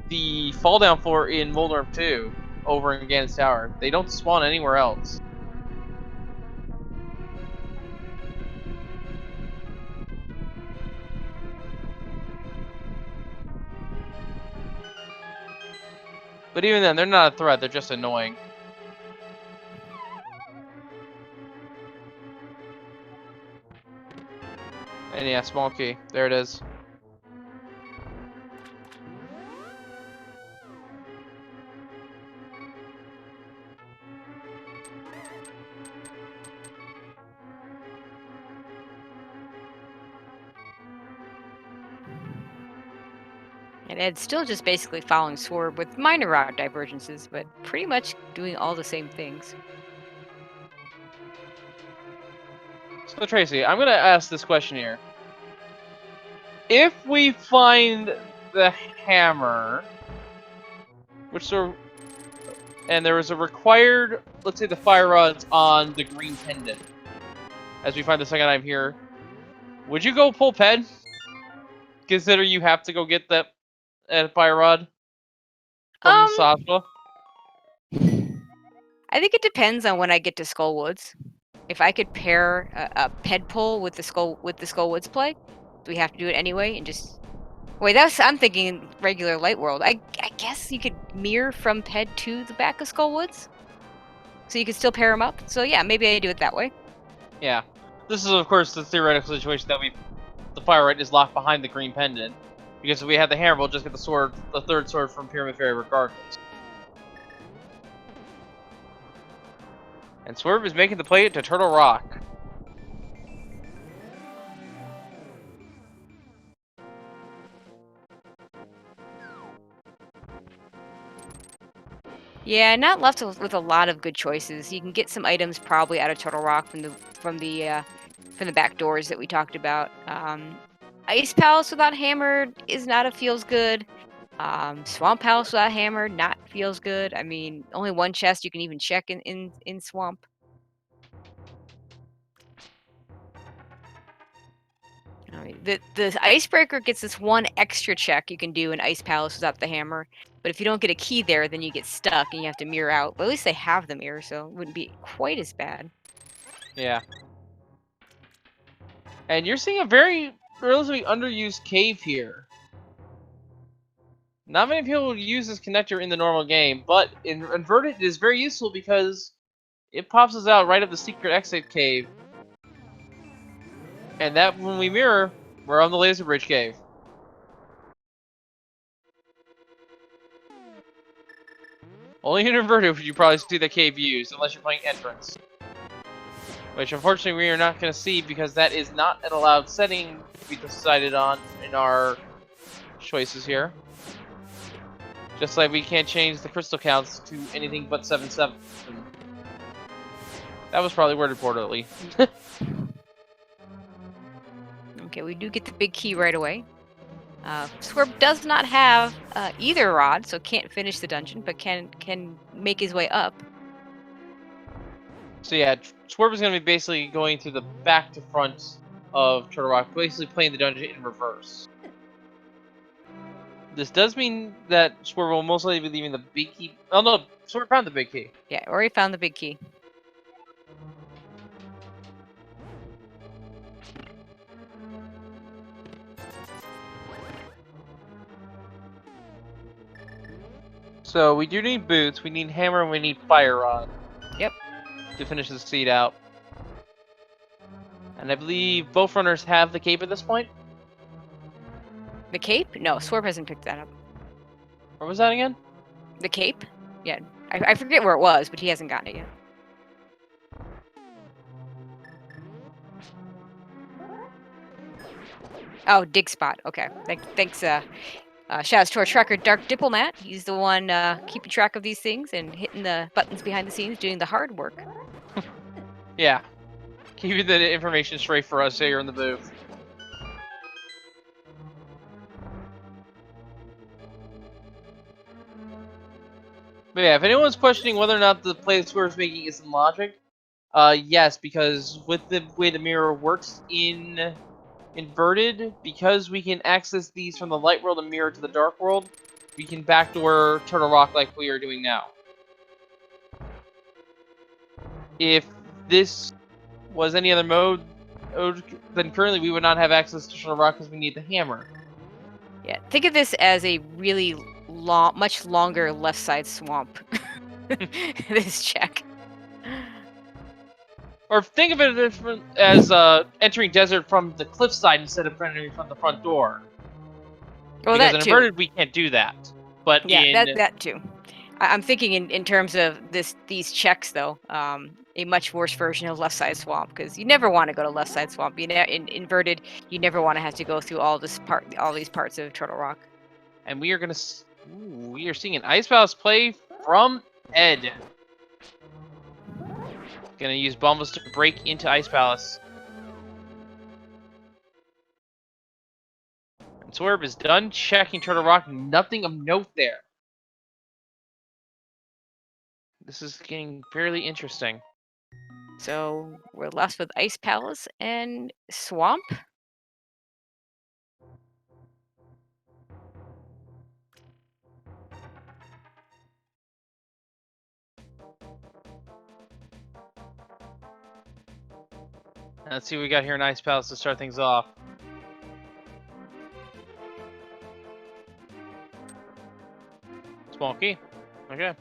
the fall down floor in Moldorf 2 over in Ganon's Tower. They don't spawn anywhere else. But even then, they're not a threat, they're just annoying. And yeah, small key. There it is. And Ed's still just basically following Swerb with minor route divergences, but pretty much doing all the same things. So Tracy, I'm gonna ask this question here. If we find the hammer, and there was a required, let's say the fire rods on the green pendant, as we find the second time here, would you go pull Ped? Consider you have to go get that fire rod from Sasha? I think it depends on when I get to Skullwoods. If I could pair a Ped pull with the Skullwoods play, do we have to do it anyway and just wait? I'm thinking regular Light World. I guess you could mirror from Ped to the back of Skullwoods, so you could still pair them up. So yeah, maybe I do it that way. Yeah. This is of course the theoretical situation that the fire rod is locked behind the green pendant. Because if we have the hammer, we'll just get the third sword from Pyramid Fairy regardless. And Swerb is making the play to Turtle Rock. Yeah, not left with a lot of good choices. You can get some items probably out of Turtle Rock from the back doors that we talked about. Ice Palace without hammer is not a feels good. Swamp Palace without hammer not feels good. I mean, only one chest you can even check in Swamp. I mean, the Icebreaker gets this one extra check you can do in Ice Palace without the hammer. But if you don't get a key there, then you get stuck and you have to mirror out. But at least they have the mirror, so it wouldn't be quite as bad. Yeah. And you're seeing a very relatively underused cave here. Not many people use this connector in the normal game, but in Inverted it is very useful because it pops us out right at the secret exit cave. And that, when we mirror, we're on the Laser Bridge cave. Only in Inverted would you probably see the cave used, unless you're playing Entrance. Which unfortunately we are not going to see because that is not an allowed setting we decided on in our choices here. Just like we can't change the crystal counts to anything but 7/7. That was probably worded poorly. Okay, we do get the big key right away. Swerb does not have either rod, so can't finish the dungeon, but can make his way up. So yeah, Swerb is going to be basically going to the back to front of Turtle Rock, basically playing the dungeon in reverse. This does mean that Swerb will most likely be leaving the big key. Oh no, Swerb found the big key. Yeah, already found the big key. So we do need boots, we need hammer, and we need fire rod. Yep. To finish the seed out. And I believe both runners have the cape at this point. The cape? No, Swerb hasn't picked that up. Where was that again? The cape? Yeah. I forget where it was, but he hasn't gotten it yet. Oh, dig spot. Okay. Thanks, shouts to our tracker, Dark Diplomat. He's the one keeping track of these things and hitting the buttons behind the scenes, doing the hard work. Yeah. Keeping the information straight for us here in the booth. But yeah, if anyone's questioning whether or not the play that Swerve's making is in logic, yes, because with the way the mirror works in inverted, because we can access these from the light world and mirror to the dark world, we can backdoor Turtle Rock like we are doing now. If this was any other mode, then currently we would not have access to Turtle Rock because we need the hammer. Yeah, think of this as a really long, much longer left side swamp. This check. Or think of it as entering desert from the cliffside instead of entering from the front door. Well, because that in too. inverted we can't do that. But yeah, that too. I'm thinking in terms of these checks though. A much worse version of left side swamp, because you never want to go to left side swamp. In inverted, you never want to have to go through all these parts of Turtle Rock. And we are gonna. We are seeing an Ice Palace play from Ed. Gonna use Bombas to break into Ice Palace. And Swerb is done checking Turtle Rock. Nothing of note there. This is getting fairly interesting. So we're left with Ice Palace and Swamp. Let's see what we got here in Ice Palace to start things off. Small key. Okay.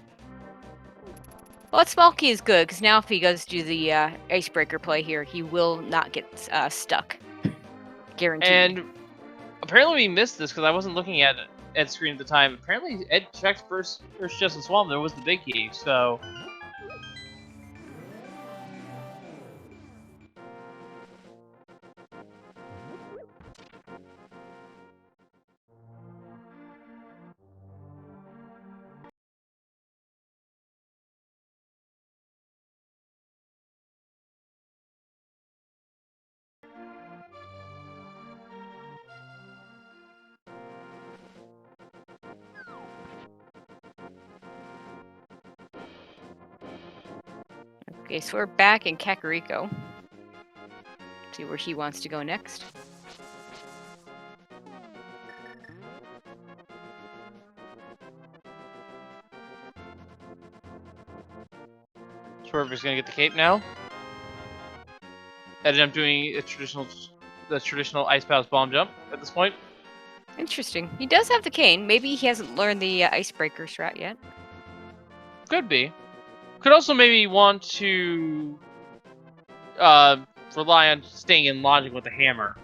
Well, that small key is good, because now if he goes to the icebreaker play here, he will not get stuck. Guaranteed. And apparently we missed this because I wasn't looking at Ed's screen at the time. Apparently Ed checked first just in Swamp. There was the big key, so... Okay, so we're back in Kakariko. See where he wants to go next. Swerve is gonna get the cape now. Ended up doing the traditional Ice Palace bomb jump at this point. Interesting. He does have the cane. Maybe he hasn't learned the icebreaker strat yet. Could be. Could also maybe want to rely on staying in logic with the hammer.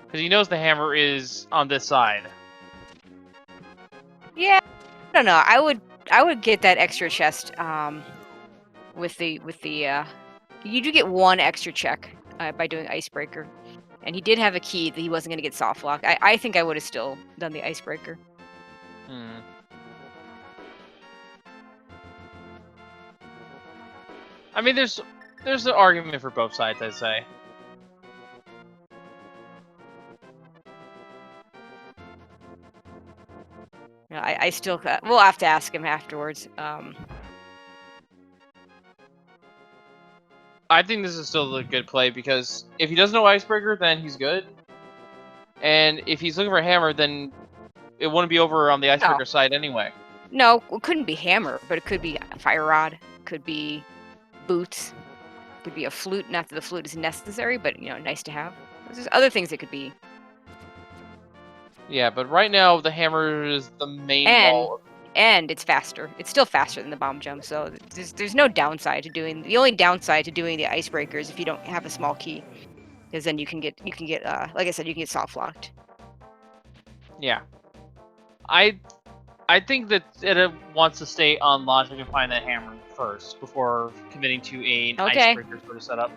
Because he knows the hammer is on this side. Yeah, I don't know. I would get that extra chest with the you do get one extra check by doing icebreaker. And he did have a key that he wasn't going to get soft lock. I think I would have still done the icebreaker. I mean, there's an argument for both sides, I'd say. I still we'll have to ask him afterwards. I think this is still a good play because if he doesn't know icebreaker, then he's good. And if he's looking for a hammer, then it wouldn't be over on the icebreaker side anyway. No, it couldn't be hammer, but it could be a fire rod. Could be boots. Could be a flute. Not that the flute is necessary, but nice to have. There's other things it could be. Yeah, but right now the hammer is the main ball. And it's faster. It's still faster than the bomb jump, so there's no downside to doing. The only downside to doing the icebreaker is if you don't have a small key, because then you can get like I said, you can get soft locked. Yeah, I I think that Edda wants to stay on logic and find that hammer first before committing to an Okay. icebreaker sort of setup.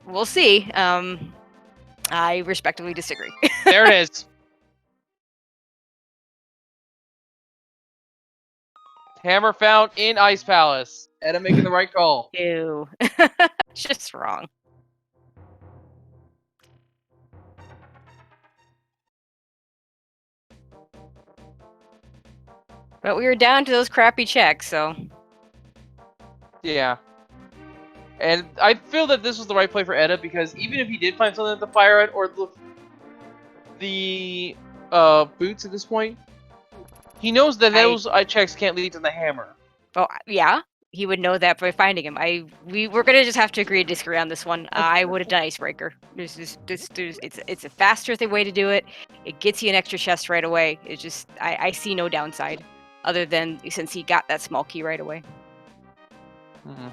We'll see. I respectively disagree. There it is. Hammer found in Ice Palace. Edda making the right call. Ew. Just wrong. But we were down to those crappy checks, so... Yeah. And I feel that this was the right play for Edda, because even if he did find something at the fire ant or the boots at this point, he knows that those checks can't lead to the hammer. Oh, yeah. He would know that by finding him. We're gonna just have to agree to disagree on this one. I would have done icebreaker. It's a faster way to do it. It gets you an extra chest right away. It's just I see no downside, other than since he got that small key right away. Mm-hmm.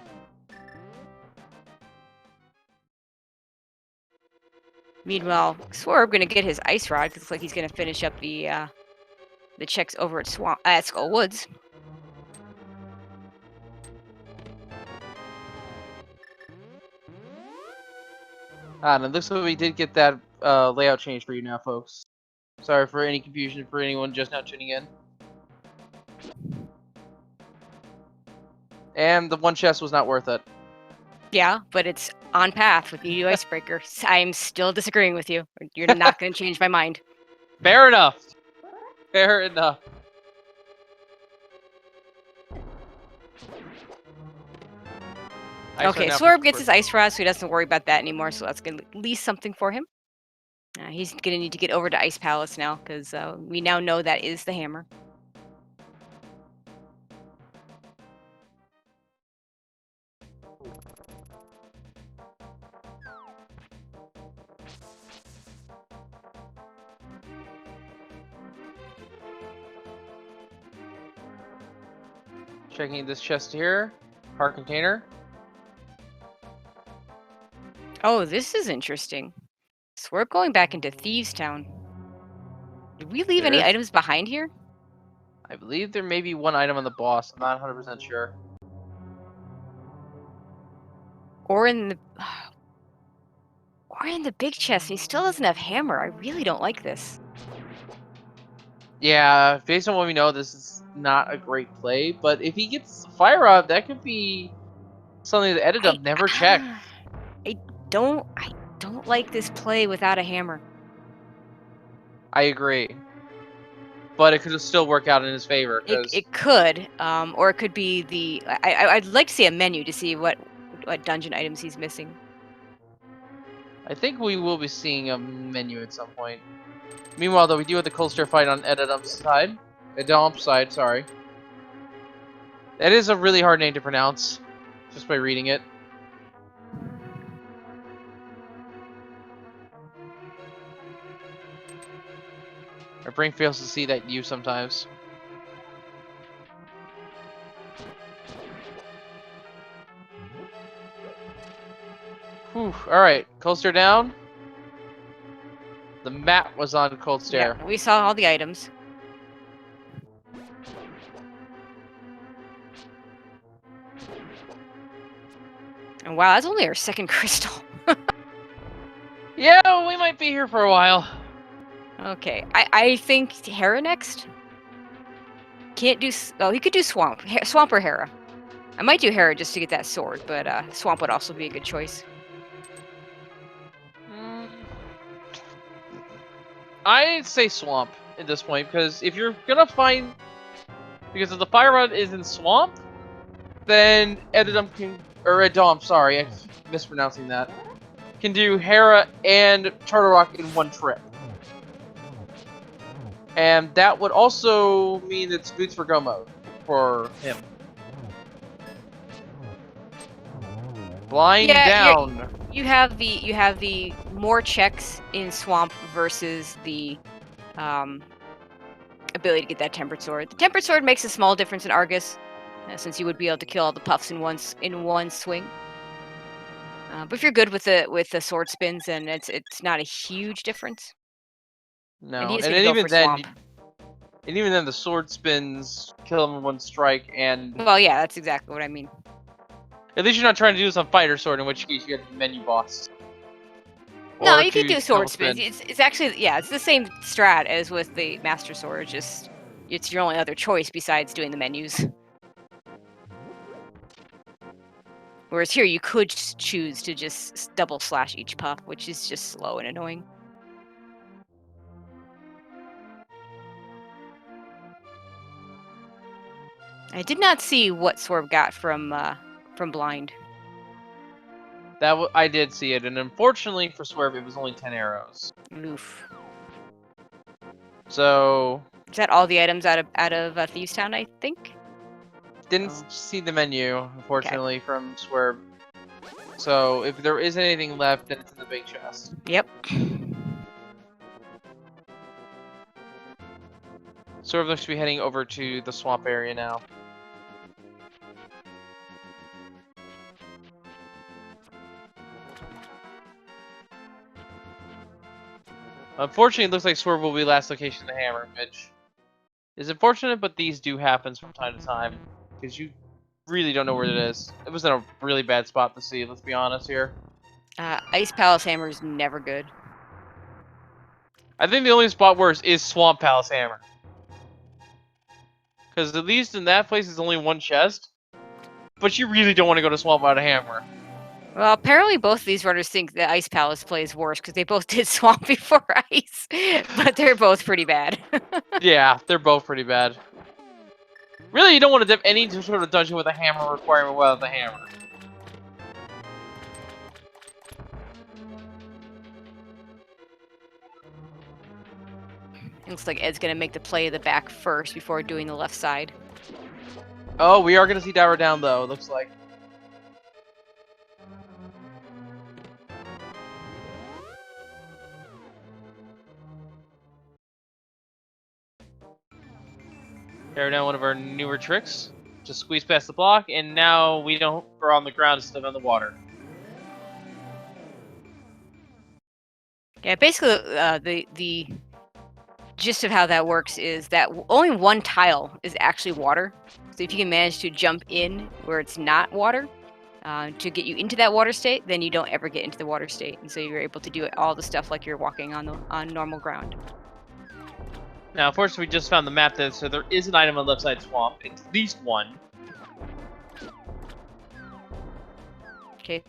Meanwhile, Swerb gonna get his ice rod. 'Cause it looks like he's gonna finish up the checks over at Skull Woods. And it looks like we did get that layout change for you now, folks. Sorry for any confusion for anyone just now tuning in. And the one chest was not worth it. Yeah, but it's on path with EU Icebreaker. I'm still disagreeing with you. You're not going to change my mind. Fair enough. Fair enough. Okay, Swerb gets his ice rod, so he doesn't worry about that anymore. So that's going to at least something for him. He's going to need to get over to Ice Palace now, because we now know that is the hammer. Checking this chest here. Heart container. Oh, this is interesting. So we're going back into Thieves Town. Did we leave any items behind here? I believe there may be one item on the boss. I'm not 100% sure. Or in the big chest. He still doesn't have hammer. I really don't like this. Yeah, based on what we know, this is not a great play. But if he gets the fire rod, that could be something that eddaump never checked. I don't like this play without a hammer. I agree. But it could still work out in his favor. It could, or it could be the. I'd like to see a menu to see what dungeon items he's missing. I think we will be seeing a menu at some point. Meanwhile, though, we do have the cold stare fight on eddaump's side. Sorry. That is a really hard name to pronounce, just by reading it. Our brain fails to see that U sometimes. Whew, alright, cold stare down. The map was on cold stare. Yeah, we saw all the items. And wow, that's only our second crystal. Yeah, we might be here for a while. Okay, I think Hera next. Can't do. Oh, he could do Swamp or Hera. I might do Hera just to get that sword, but Swamp would also be a good choice. I'd say Swamp at this point, because if you're gonna find... Because if the fire rod is in Swamp, then eddaump, sorry, I'm mispronouncing that, can do Hera and Turtle Rock in one trip. And that would also mean it's boots for go mode for him. Blind down. You have the more checks in Swamp versus the ability to get that tempered sword. The tempered sword makes a small difference in Argus, since you would be able to kill all the puffs in one swing. But if you're good with the sword spins, then it's not a huge difference. No, and he's and gonna then go even for then, Swamp. And even then, the sword spins, kill them in one strike, and Well, yeah, that's exactly what I mean. at least you're not trying to do this on fighter sword, in which case you have the menu boss. No, Or you can to do sword double spins. spin. It's actually, yeah, it's the same strat as with the Master Sword. Just it's your only other choice besides doing the menus. Whereas here, you could choose to just double slash each puff, which is just slow and annoying. I did not see what Swerb got from blind. I did see it, and unfortunately for Swerb, it was only 10 arrows. Oof. So Is that all the items out of Thieves Town? I think. didn't Oh. see the menu, unfortunately, from Swerb. So if there is anything left, then it's in the big chest. Yep. Swerb looks to be heading over to the swamp area now. Unfortunately, it looks like Swerve will be last location in the hammer, which is unfortunate, but these do happen from time to time, because you really don't know where it is. It was in a really bad spot to see, let's be honest here. Ice Palace Hammer is never good. I think the only spot worse is Swamp Palace Hammer. Because at least in that place, it's only one chest, but you really don't want to go to Swamp without a hammer. Well, apparently both of these runners think that Ice Palace plays worse because they both did Swamp before Ice, but they're both pretty bad. Yeah, they're both pretty bad. Really, you don't want to dip any sort of dungeon with a hammer requirement without the hammer. It looks like Ed's gonna make the play of the back first before doing the left side. Oh, we are going to see Dower down, though, it looks like. Carry down one of our newer tricks. Just squeeze past the block, and now we're on the ground instead of on the water. Yeah, basically, the gist of how that works is that only one tile is actually water. So if you can manage to jump in where it's not water, to get you into that water state, then you don't ever get into the water state, and so you're able to do all the stuff like you're walking on normal ground. Now, unfortunately, we just found the map there, so there is an item on the left side swamp. It's at least one. Okay.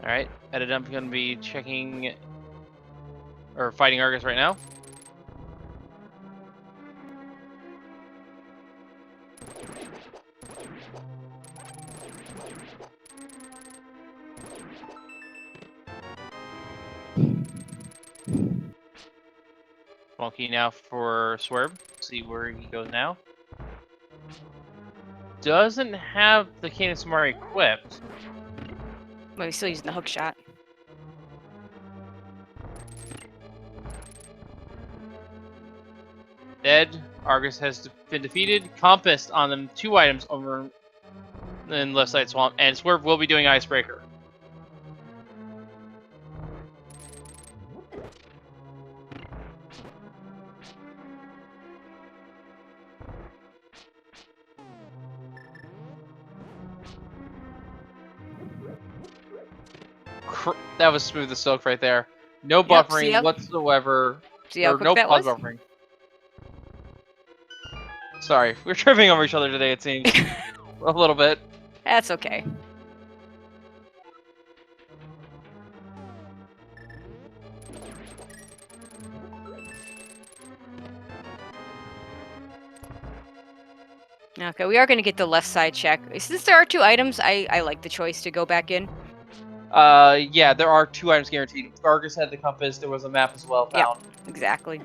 Alright, eddaump going to be checking or fighting Argus right now. Monkey now for Swerb. See where he goes now. Doesn't have the Cadence Samari equipped. Well, he's still using the hook shot. Dead. Argus has been defeated. Compass on them. 2 items over in left side swamp. And Swerve will be doing Icebreaker. That was smooth as silk right there. No buffering whatsoever. See how or quick no that pause was? buffering. Sorry, we're tripping over each other today, it seems. A little bit. That's okay. Okay, we are going to get the left side check. Since there are 2 items, I like the choice to go back in. Yeah, there are 2 items guaranteed. If Argus had the compass, there was a map as well found. Yep, exactly.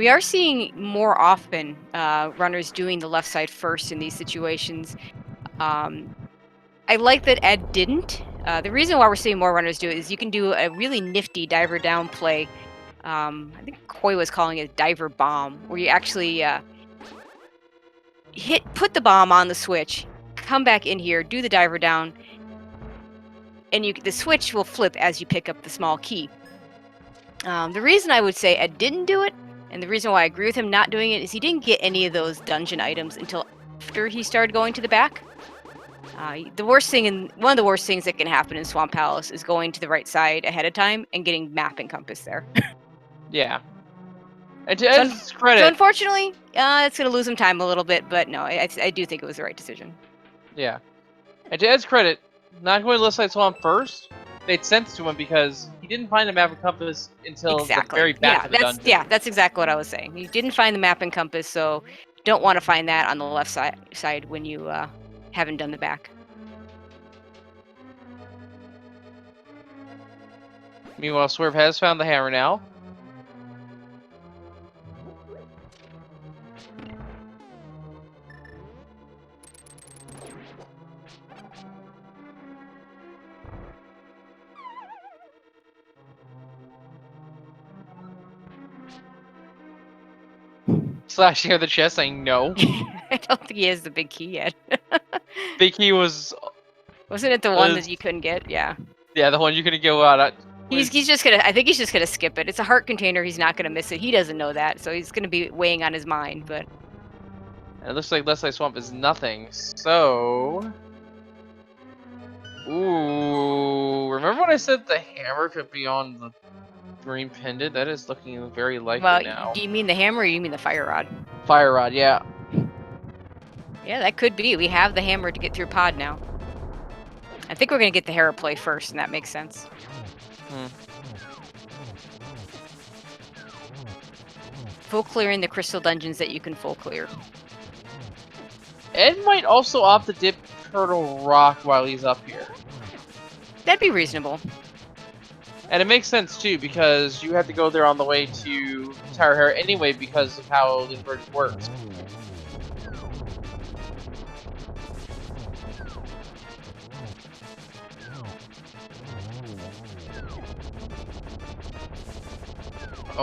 We are seeing more often runners doing the left side first in these situations. I like that Ed didn't. The reason why we're seeing more runners do it is you can do a really nifty diver down play. I think Koi was calling it diver bomb, where you actually put the bomb on the switch, come back in here, do the diver down, and the switch will flip as you pick up the small key. The reason I would say Ed didn't do it, and the reason why I agree with him not doing it, is he didn't get any of those dungeon items until after he started going to the back. The worst thing, and one of the worst things that can happen in Swamp Palace, is going to the right side ahead of time and getting map and compass there. Yeah. And to Ed's credit, so unfortunately, it's going to lose him time a little bit, but no, I do think it was the right decision. Yeah. And to Ed's credit, not going to left side swamp first made sense to him because he didn't find the map and compass until the very back of the dungeon. Yeah, that's exactly what I was saying. You didn't find the map and compass, so you don't want to find that on the left side when you haven't done the back. Meanwhile, Swerb has found the hammer now. Slashing at the chest saying no. I don't think he has the big key yet. Big key was... Wasn't it the one that you couldn't get? Yeah. Yeah, the one you couldn't go out. He's just gonna. I think he's just gonna skip it. It's a heart container. He's not gonna miss it. He doesn't know that, so he's gonna be weighing on his mind. But it looks like left side swamp is nothing. So, ooh, remember when I said the hammer could be on the green pendant? That is looking very likely now. Do you mean the hammer or you mean the fire rod? Fire rod, yeah. Yeah, that could be. We have the hammer to get through pod now. I think we're gonna get the Hera play first, and that makes sense. Full clearing the crystal dungeons that you can full clear. Ed might also opt to dip Turtle Rock while he's up here. That'd be reasonable. And it makes sense too, because you have to go there on the way to Tower Hera anyway because of how the inverted works.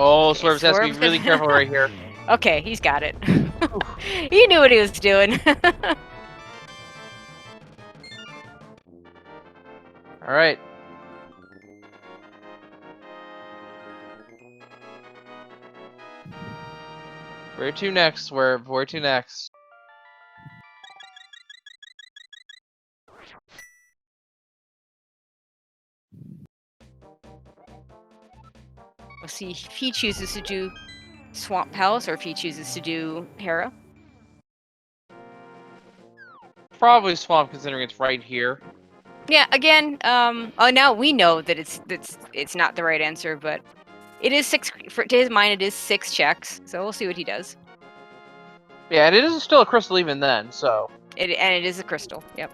Oh, Swerb has to be really careful right here. Okay, he's got it. He knew what he was doing. Alright. Where to next, Swerb? Where to next? We'll see if he chooses to do Swamp Palace or if he chooses to do Hera. Probably Swamp, considering it's right here. Yeah, again, now we know that it's not the right answer, but it is 6, to his mind, it is 6 checks, so we'll see what he does. Yeah, and it is still a crystal even then, so. And it is a crystal, yep.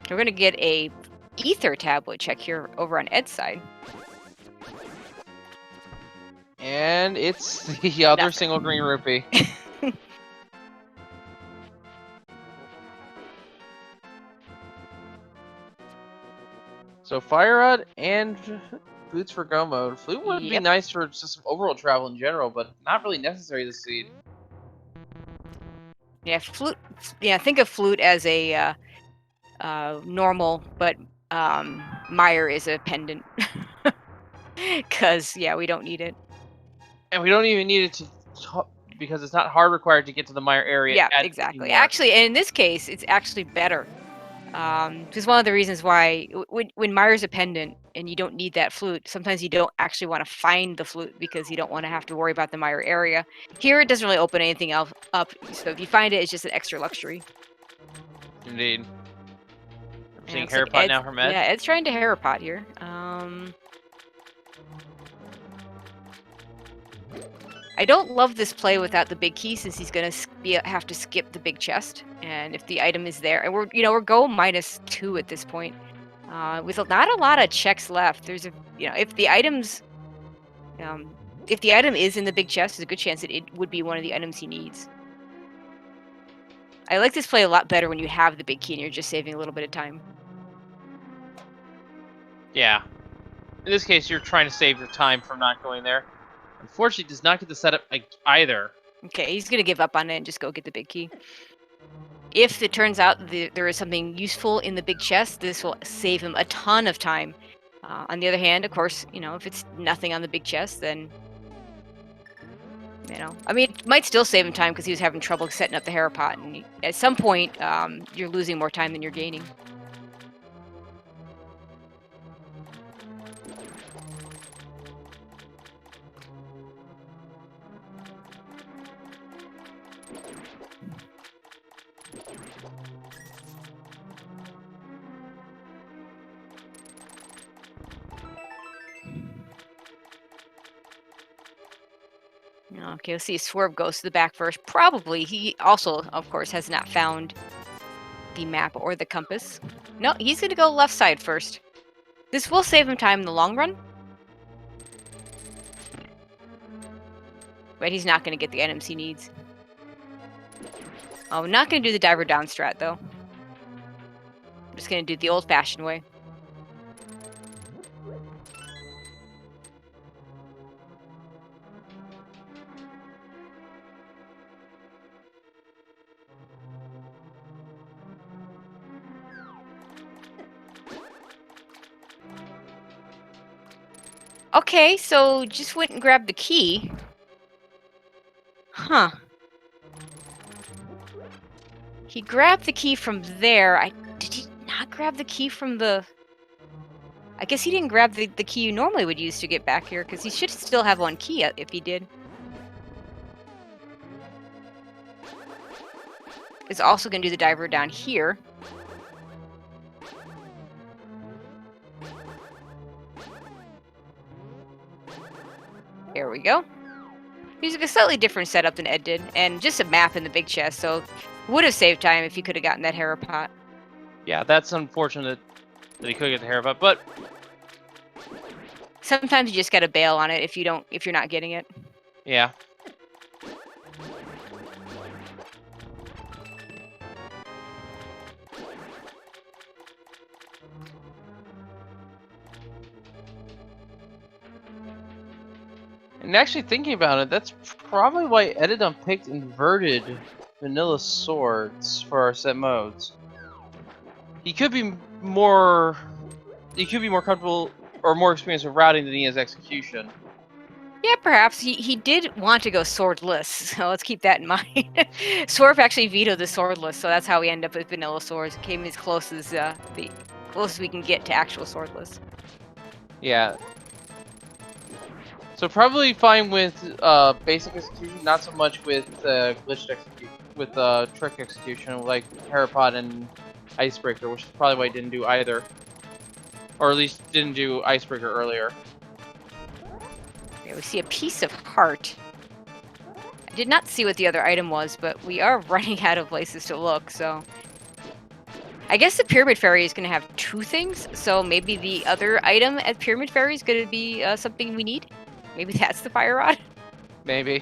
We're gonna get a ether tablet check here over on Ed's side. And it's the other single green rupee. So Fire Rod and Boots for Go mode. Flute would be nice for just some overall travel in general, but not really necessary this seed. Yeah, flute. Yeah, think of flute as a normal, but Meyer is a pendant. Because yeah, we don't need it. And we don't even need it to because it's not hard required to get to the Meyer area. Yeah, exactly. Actually, in this case, it's actually better. Because one of the reasons why when Meyer's a pendant and you don't need that flute, sometimes you don't actually want to find the flute because you don't want to have to worry about the Meyer area. Here, it doesn't really open anything else up, so if you find it, it's just an extra luxury. Indeed. I'm seeing Hera pot now from Ed. Yeah, Ed's trying to Hera pot here. I don't love this play without the big key since he's gonna have to skip the big chest, and if the item is there, and we're go -2 at this point, with not a lot of checks left. There's if the items, if the item is in the big chest, there's a good chance that it would be one of the items he needs. I like this play a lot better when you have the big key and you're just saving a little bit of time. Yeah. In this case, you're trying to save your time from not going there. Unfortunately, does not get the setup either. Okay, he's gonna give up on it and just go get the big key. If it turns out there is something useful in the big chest, this will save him a ton of time. On the other hand, of course, if it's nothing on the big chest, then I mean, it might still save him time because he was having trouble setting up the Harapot, and at some point, you're losing more time than you're gaining. Okay, let's see. Swerb goes to the back first. Probably. He also, of course, has not found the map or the compass. No, he's going to go left side first. This will save him time in the long run. But he's not going to get the items he needs. Oh, I'm not going to do the diver down strat, though. I'm just going to do it the old-fashioned way. Okay, so just went and grabbed the key. Huh. He grabbed the key from there. Did he not grab the key from the... I guess he didn't grab the key you normally would use to get back here, because he should still have one key if he did. It's also going to do the diver down here. There we go. Using a slightly different setup than Ed did, and just a map in the big chest, so would have saved time if he could have gotten that Harapot. Yeah, that's unfortunate that he couldn't get the Harapot, but sometimes you just gotta bail on it if you're not getting it. Yeah. And actually thinking about it, that's probably why eddaump picked inverted vanilla swords for our set modes. He could be more comfortable or more experienced with routing than he is execution. Yeah, perhaps. He did want to go swordless, so let's keep that in mind. Swerb actually vetoed the swordless, so that's how we end up with vanilla swords. It came as close as the closest we can get to actual swordless. Yeah. So probably fine with basic execution, not so much with glitched execution, with trick execution, like Harapot and Icebreaker, which is probably why he didn't do either. Or at least didn't do Icebreaker earlier. Okay, we see a piece of heart. I did not see what the other item was, but we are running out of places to look, so... I guess the Pyramid Fairy is going to have two things, so maybe the other item at Pyramid Fairy is going to be something we need. Maybe that's the Fire Rod? Maybe.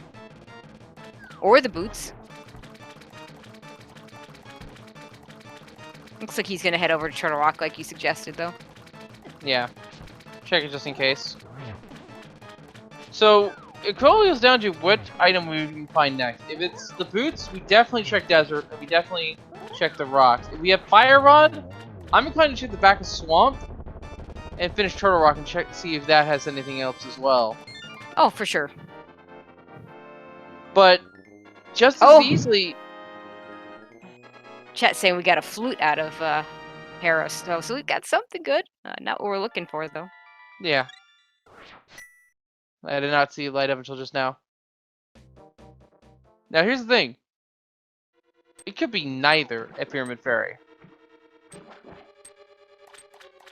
Or the boots. Looks like he's going to head over to Turtle Rock like you suggested, though. Yeah. Check it just in case. So, it probably goes down to what item we can find next. If it's the boots, we definitely check Desert, and we definitely check the rocks. If we have Fire Rod, I'm inclined to check the back of Swamp, and finish Turtle Rock and see if that has anything else as well. Oh, for sure. But, just as easily... Chat saying we got a flute out of Harris, so we've got something good. Not what we're looking for, though. Yeah. I did not see it light up until just now. Now, here's the thing. It could be neither at Pyramid Fairy.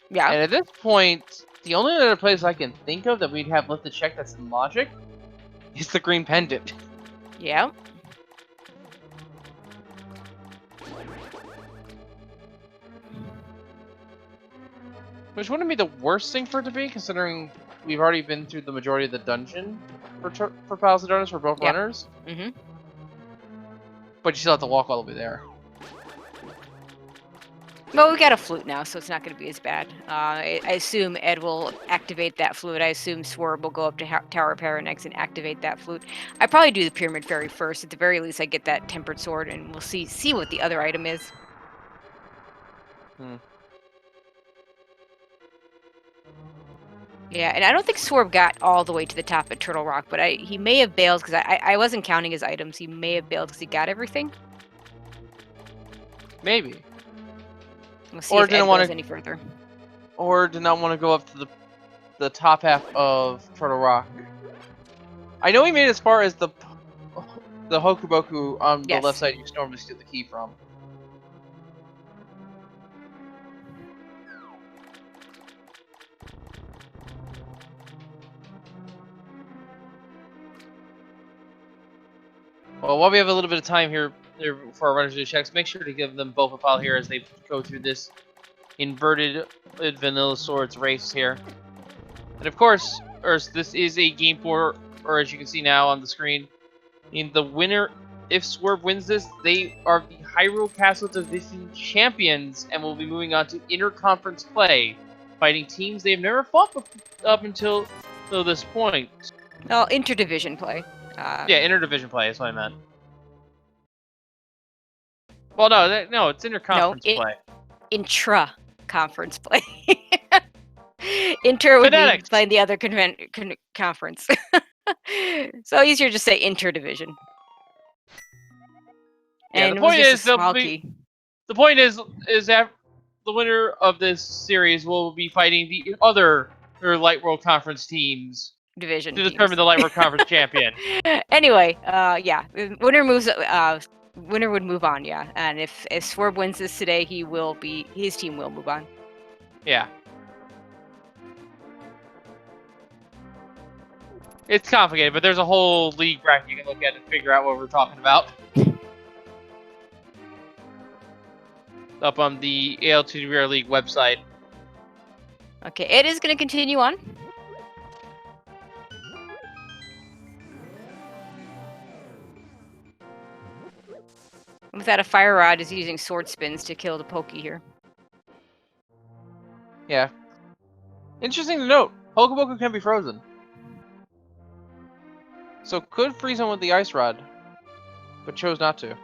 Yeah. And at this point, the only other place I can think of that we'd have left to check that's in logic is the Green Pendant. Yeah. Which wouldn't be the worst thing for it to be, considering we've already been through the majority of the dungeon. for Palace of Darkness for both Yeah. runners. Mm-hmm. But you still have to walk all the way there. Well, we got a flute now, so it's not going to be as bad. I assume Ed will activate that flute. I assume Swerb will go up to Tower of Paranex and activate that flute. I probably do the Pyramid Fairy first. At the very least, I get that Tempered Sword, and we'll see what the other item is. Yeah, and I don't think Swerb got all the way to the top at Turtle Rock, but he may have bailed because I wasn't counting his items. He may have bailed because he got everything. Maybe. We'll see if Ed goes any further. Or did not want to go up to the top half of Turtle Rock. I know he made it as far as the Hokuboku on the left side you normally steal the key from. Well, while we have a little bit of time here for our runners to do checks, make sure to give them both a pile here as they go through this inverted vanilla swords race here. And of course, this is a game for, or as you can see now on the screen, the winner, if Swerb wins this, they are the Hyrule Castle Division champions and will be moving on to interconference play, fighting teams they've never fought up until this point. Oh, interdivision play. Yeah, interdivision play is what I meant. Well, no, it's interconference play. Intra-conference play. Inter would be playing the other conference. So easier to say interdivision. Yeah, and the point is that the winner of this series will be fighting the other Light World Conference teams to determine the Light World Conference champion. Anyway, yeah, winner would move on, yeah. And if Swerb wins this today, his team will move on. Yeah. It's complicated, but there's a whole league bracket you can look at and figure out what we're talking about. Up on the ALTTPR League website. Okay, it is going to continue on. Without a fire rod, is using sword spins to kill the Pokey here. Yeah. Interesting to note, Hokuboku can be frozen. So could freeze him with the ice rod, but chose not to.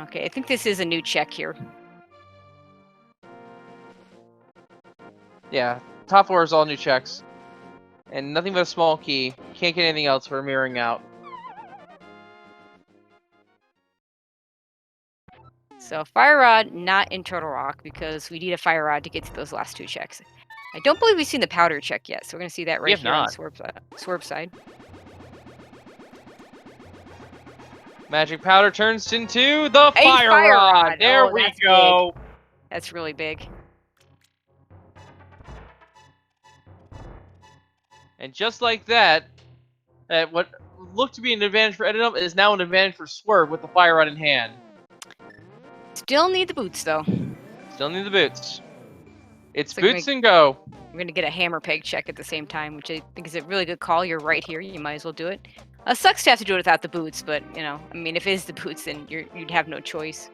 Okay, I think this is a new check here. Yeah, top floor is all new checks. And nothing but a small key. Can't get anything else for mirroring out. So Fire Rod not in Turtle Rock because we need a Fire Rod to get to those last two checks. I don't believe we've seen the powder check yet, so we're going to see that right here on Swerb side. Magic powder turns into the fire rod. There we go. Big. That's really big. And just like that, what looked to be an advantage for eddaump is now an advantage for Swerb with the fire rod in hand. Still need the boots, though. Still need the boots. It's boots and go. We're going to get a hammer peg check at the same time, which I think is a really good call. You're right here. You might as well do it. Sucks to have to do it without the boots, but, you know, I mean, if it is the boots, then you'd have no choice.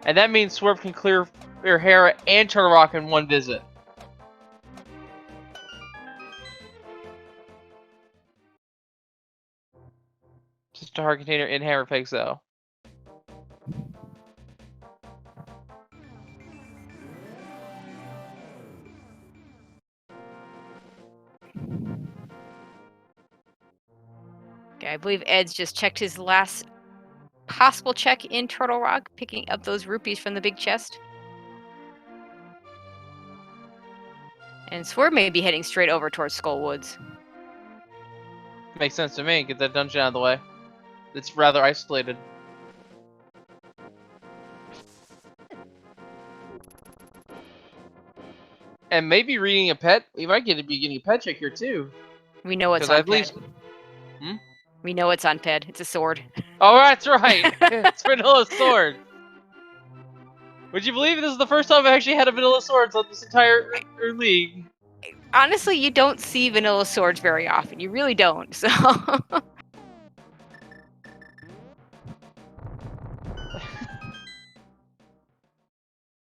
And that means Swerb can clear Hera and Turtle Rock in one visit. Just a hard container in hammer pegs, though. Okay, I believe Ed's just checked his last possible check in Turtle Rock, picking up those rupees from the big chest. And Swerb may be heading straight over towards Skull Woods. Makes sense to me. Get that dungeon out of the way. It's rather isolated. And maybe reading a pet. We might be getting a pet check here too. We know it's on pet. We know it's on ped. It's a sword. Oh, that's right. It's Vanilla's sword. Would you believe this is the first time I've actually had a vanilla swords on this entire league? Honestly, you don't see vanilla swords very often. You really don't. So.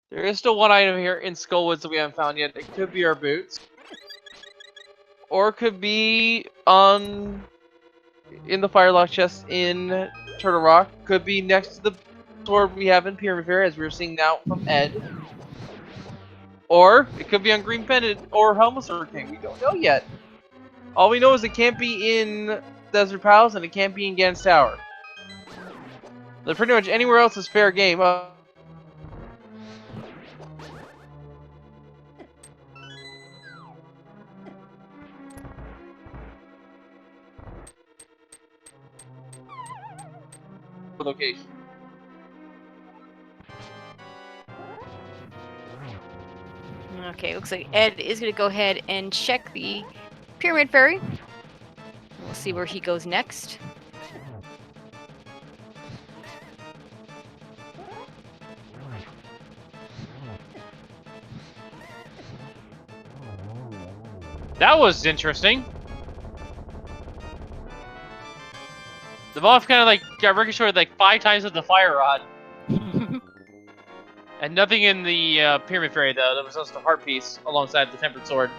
There is still one item here in Skullwoods that we haven't found yet. It could be our boots. Or it could be in the Firelock chest in Turtle Rock. Could be next to the sword we have in Pyramid Fair, as we were seeing now from Ed. Or it could be on Green Pendant or Helmsword King. We don't know yet. All we know is it can't be in Desert Palace and it can't be in Gan's Tower. But pretty much anywhere else is fair game. Location. Okay, looks like Ed is going to go ahead and check the Pyramid Fairy. We'll see where he goes next. That was interesting. The ball kind of like got ricocheted like 5 times with the fire rod. And nothing in the Pyramid Fairy though. That was just a heart piece alongside the Tempered Sword.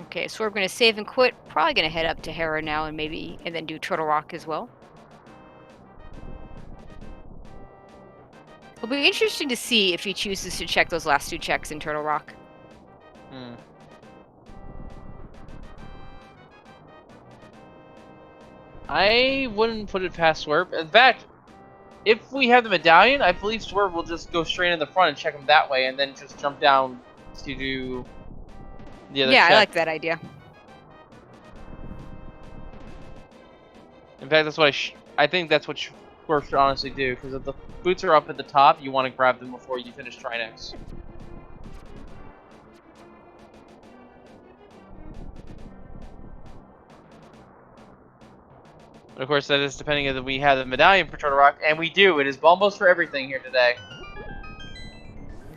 Okay, so we're going to save and quit. Probably going to head up to Hera now and then do Turtle Rock as well. It'll be interesting to see if he chooses to check those last 2 checks in Turtle Rock. I wouldn't put it past Swerb. In fact, if we have the medallion, I believe Swerb will just go straight in the front and check him that way, and then just jump down to do the other check. I like that idea. In fact, that's what I think that's what Swerb should honestly do, because if the boots are up at the top, you want to grab them before you finish Trinex. Of course, that is depending if we have the medallion for Turtle Rock, and we do. It is almost for everything here today.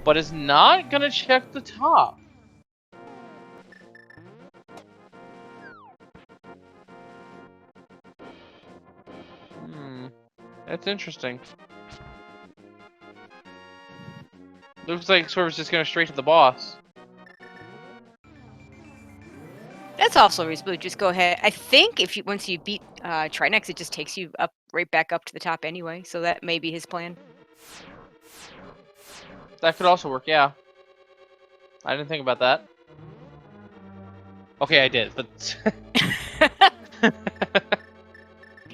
But it's not going to check the top. That's interesting. Looks like Swerve's just going straight to the boss. That's also reasonable. Just go ahead. I think once you beat Trinex, it just takes you right back up to the top anyway. So that may be his plan. That could also work, yeah. I didn't think about that. Okay, I did, but...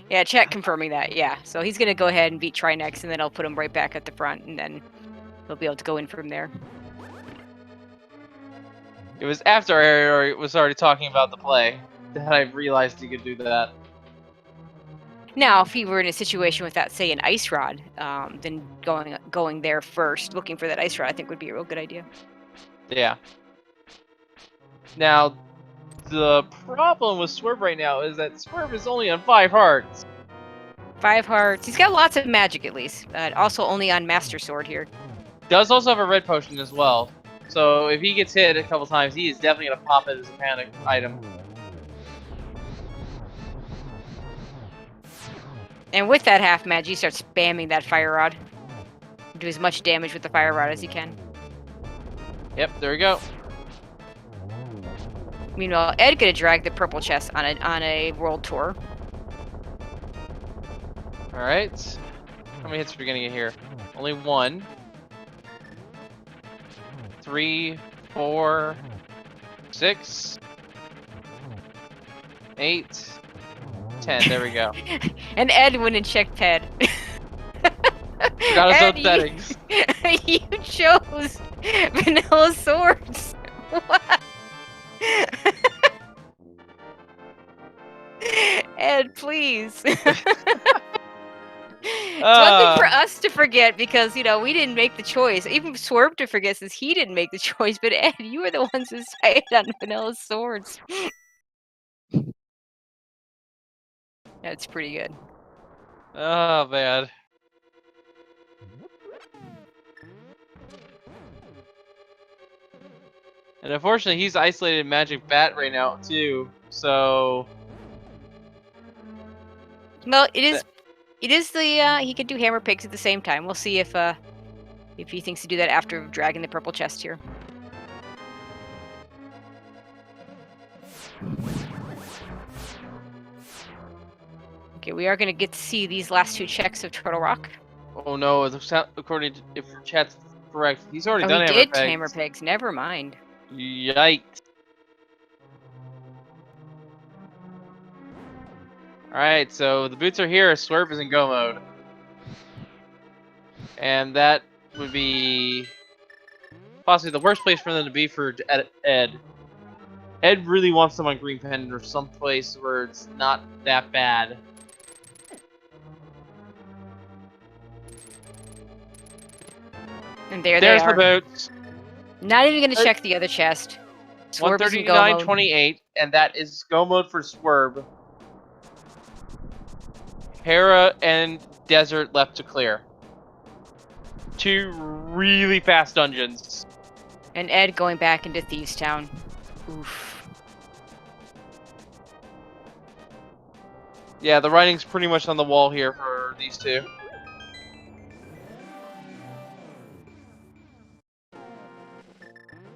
Yeah, chat confirming that, yeah. So he's going to go ahead and beat Trinex, and then I'll put him right back at the front, and then he'll be able to go in from there. It was after I was already talking about the play that I realized he could do that. Now, if he were in a situation with that, say, an ice rod, then going there first, looking for that ice rod, I think would be a real good idea. Yeah. Now, the problem with Swerb right now is that Swerb is only on 5 hearts. 5 hearts. He's got lots of magic, at least. Also only on Master Sword here. Does also have a red potion as well. So if he gets hit a couple times, he is definitely going to pop it as a panic item. And with that half mag, he starts spamming that fire rod. Do as much damage with the fire rod as he can. Yep, there we go. Meanwhile, Ed gonna drag the purple chest on a world tour. Alright. How many hits are we gonna get here? Only 1. 3, 4, 6, 8, 10. There we go. And Ed went and checked Ed. Got his own settings. You chose vanilla swords. What? Ed, please. It's one thing for us to forget because, you know, we didn't make the choice. Even Swerb to forget since he didn't make the choice. But Ed, you were the ones who decided on Vanilla's swords. That's pretty good. Oh, man. And unfortunately, he's isolated Magic Bat right now, too. So... Well, it is the, he could do Hammer Pigs at the same time. We'll see if he thinks to do that after dragging the purple chest here. Okay, we are going to get to see these last two checks of Turtle Rock. Oh no, according to, if chat's correct, he's already done he Hammer did Pigs. Hammer Pigs, never mind. Yikes. Alright, so the boots are here, Swerb is in go mode. And that would be possibly the worst place for them to be for Ed. Ed really wants them on Green Pendant or someplace where it's not that bad. And there's the boots. Not even going to check the other chest. 139.28, and that is go mode for Swerb. Hera and Desert left to clear. Two really fast dungeons. And Ed going back into Thieves Town. Oof. Yeah, the writing's pretty much on the wall here for these two.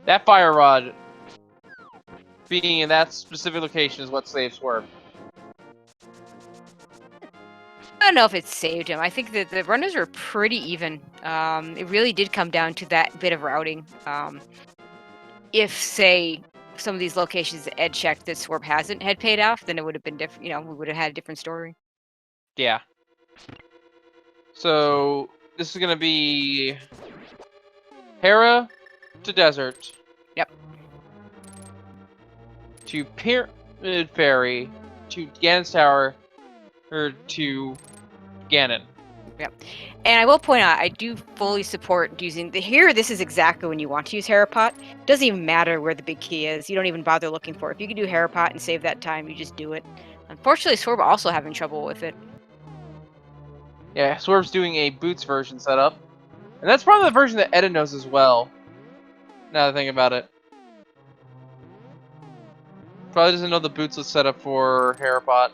That fire rod being in that specific location is what saves Swerb. I don't know if it saved him. I think that the runners were pretty even. It really did come down to that bit of routing. If, say, some of these locations that Ed checked that Swerb hasn't had paid off, then it would have been different. You know, we would have had a different story. Yeah. So this is gonna be Hera to Desert. Yep. To Pyramid Ferry, to Ganon's Tower, or to Ganon. Yep. And I will point out, I do fully support using here. This is exactly when you want to use Harapot. It doesn't even matter where the big key is. You don't even bother looking for it. If you can do Harapot and save that time, you just do it. Unfortunately, Swerb also having trouble with it. Yeah, Swerve's doing a Boots version setup. And that's probably the version that Edda knows as well. Now that I think about it. Probably doesn't know the Boots was set up for Harapot.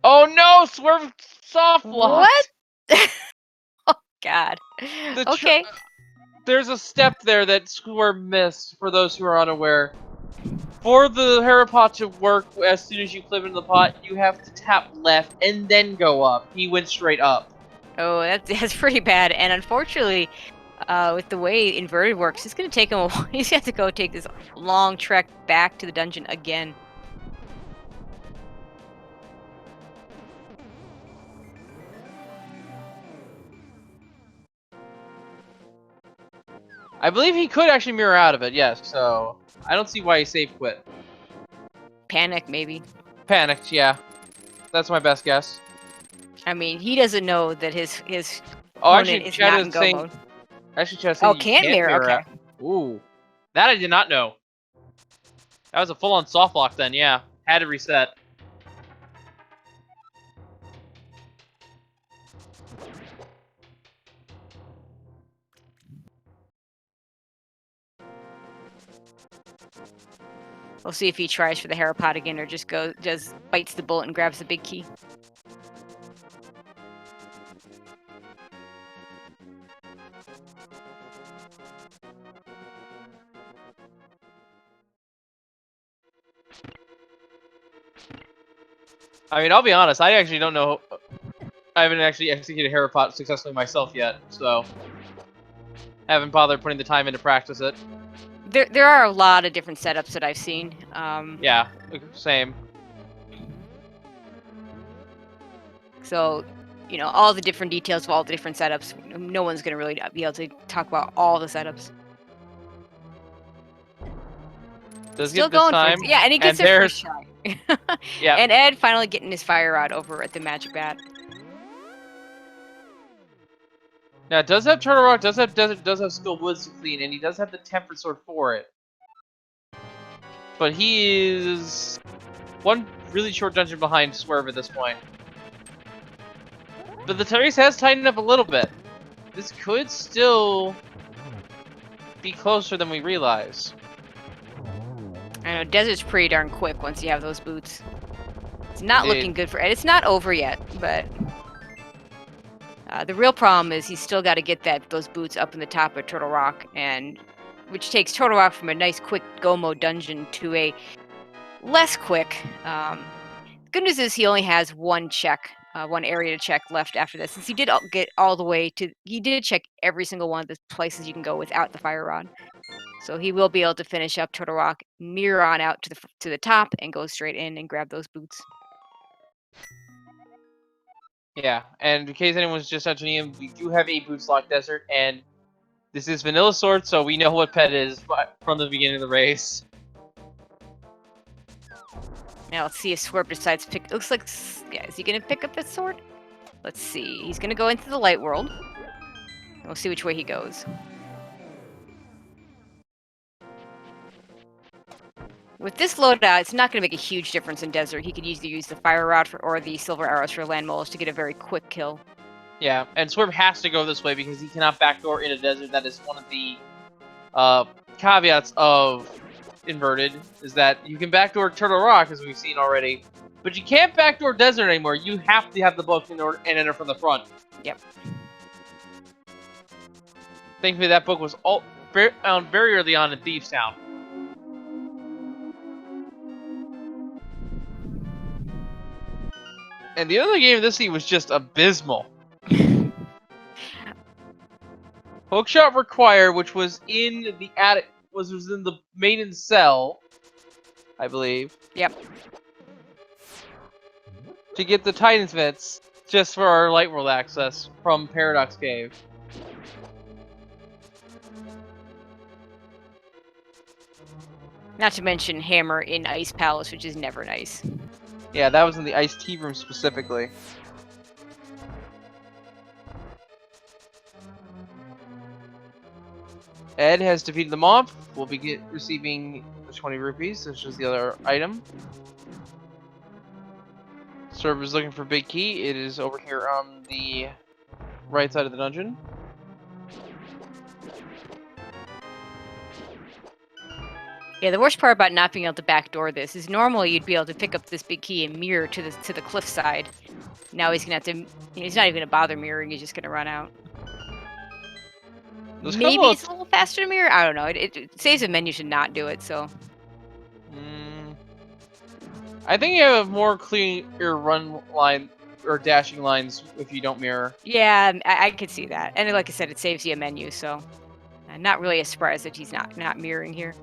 Oh no! Swerve soft locked! What? Oh God. Okay. There's a step there that Swerve missed, for those who are unaware. For the Harapot to work as soon as you clip into the pot, you have to tap left and then go up. He went straight up. Oh, that's pretty bad. And unfortunately, with the way inverted works, it's going to take him a while. He's going to have to go take this long trek back to the dungeon again. I believe he could actually mirror out of it, yes, so I don't see why he safe quit. Panic, maybe. Panicked, yeah. That's my best guess. I mean, he doesn't know that his Oh, opponent actually, is Chad not is in go saying... mode. Actually, Chad is saying Oh, can't mirror, okay. out. Ooh. That I did not know. That was a full-on soft lock then, yeah. Had to reset. We'll see if he tries for the Harapot again or just bites the bullet and grabs the big key. I mean, I'll be honest. I actually don't know. I haven't actually executed Harapot successfully myself yet, so haven't bothered putting the time in to practice it. There are a lot of different setups that I've seen. Yeah, same. So, you know, all the different details of all the different setups. No one's gonna really be able to talk about all the setups. Does Still get this going for time. it. Yeah, and he gets And it first there's try. yeah. And Ed finally getting his fire rod over at the magic bat. Now it does have Turtle Rock, does have Skill Woods to clean, and he does have the Tempered Sword for it. But he is one really short dungeon behind Swerve at this point. But the race has tightened up a little bit. This could still be closer than we realize. I know, Desert's pretty darn quick once you have those boots. It's not Indeed. looking good for Ed. It's not over yet, but the real problem is he's still got to get those boots up in the top of Turtle Rock, and which takes Turtle Rock from a nice quick go mode dungeon to a less quick. Good news is he only has one area to check left after this, since he did get all the way to. He did check every single one of the places you can go without the fire rod. So he will be able to finish up Turtle Rock, mirror on out to the top, and go straight in and grab those boots. Yeah, and in case anyone's just touching him, we do have a Boots Lock Desert, and this is Vanilla Sword, so we know what pet is from the beginning of the race. Now let's see if Swerb decides to pick. Looks like, yeah, is he gonna pick up this sword? Let's see. He's gonna go into the light world. We'll see which way he goes. With this loadout, it's not going to make a huge difference in Desert. He could either use the Fire Rod or the Silver Arrows for Land Moles to get a very quick kill. Yeah, and Swerve has to go this way because he cannot backdoor in a desert. That is one of the caveats of Inverted, is that you can backdoor Turtle Rock, as we've seen already, but you can't backdoor Desert anymore. You have to have the book in order and enter from the front. Yep. Thankfully, that book was found very early on in Thieves Town. And the other game of this scene was just abysmal. Hookshot Require, which was in the attic, was in the maiden cell, I believe. Yep. To get the Titan's Vents, just for our light world access from Paradox Cave. Not to mention Hammer in Ice Palace, which is never nice. Yeah, that was in the Ice Tea Room specifically. Ed has defeated the mob. We'll be receiving the 20 rupees. This is the other item. Swerb is looking for Big Key. It is over here on the right side of the dungeon. Yeah, the worst part about not being able to backdoor this is normally you'd be able to pick up this big key and mirror to the cliff side. Now he's gonna have to. He's not even gonna bother mirroring. He's just gonna run out. Maybe it's a little faster to mirror. I don't know. It saves a menu to not do it. So. I think you have more clear run line or dashing lines if you don't mirror. Yeah, I could see that. And like I said, it saves you a menu. So, not really a surprise that he's not mirroring here.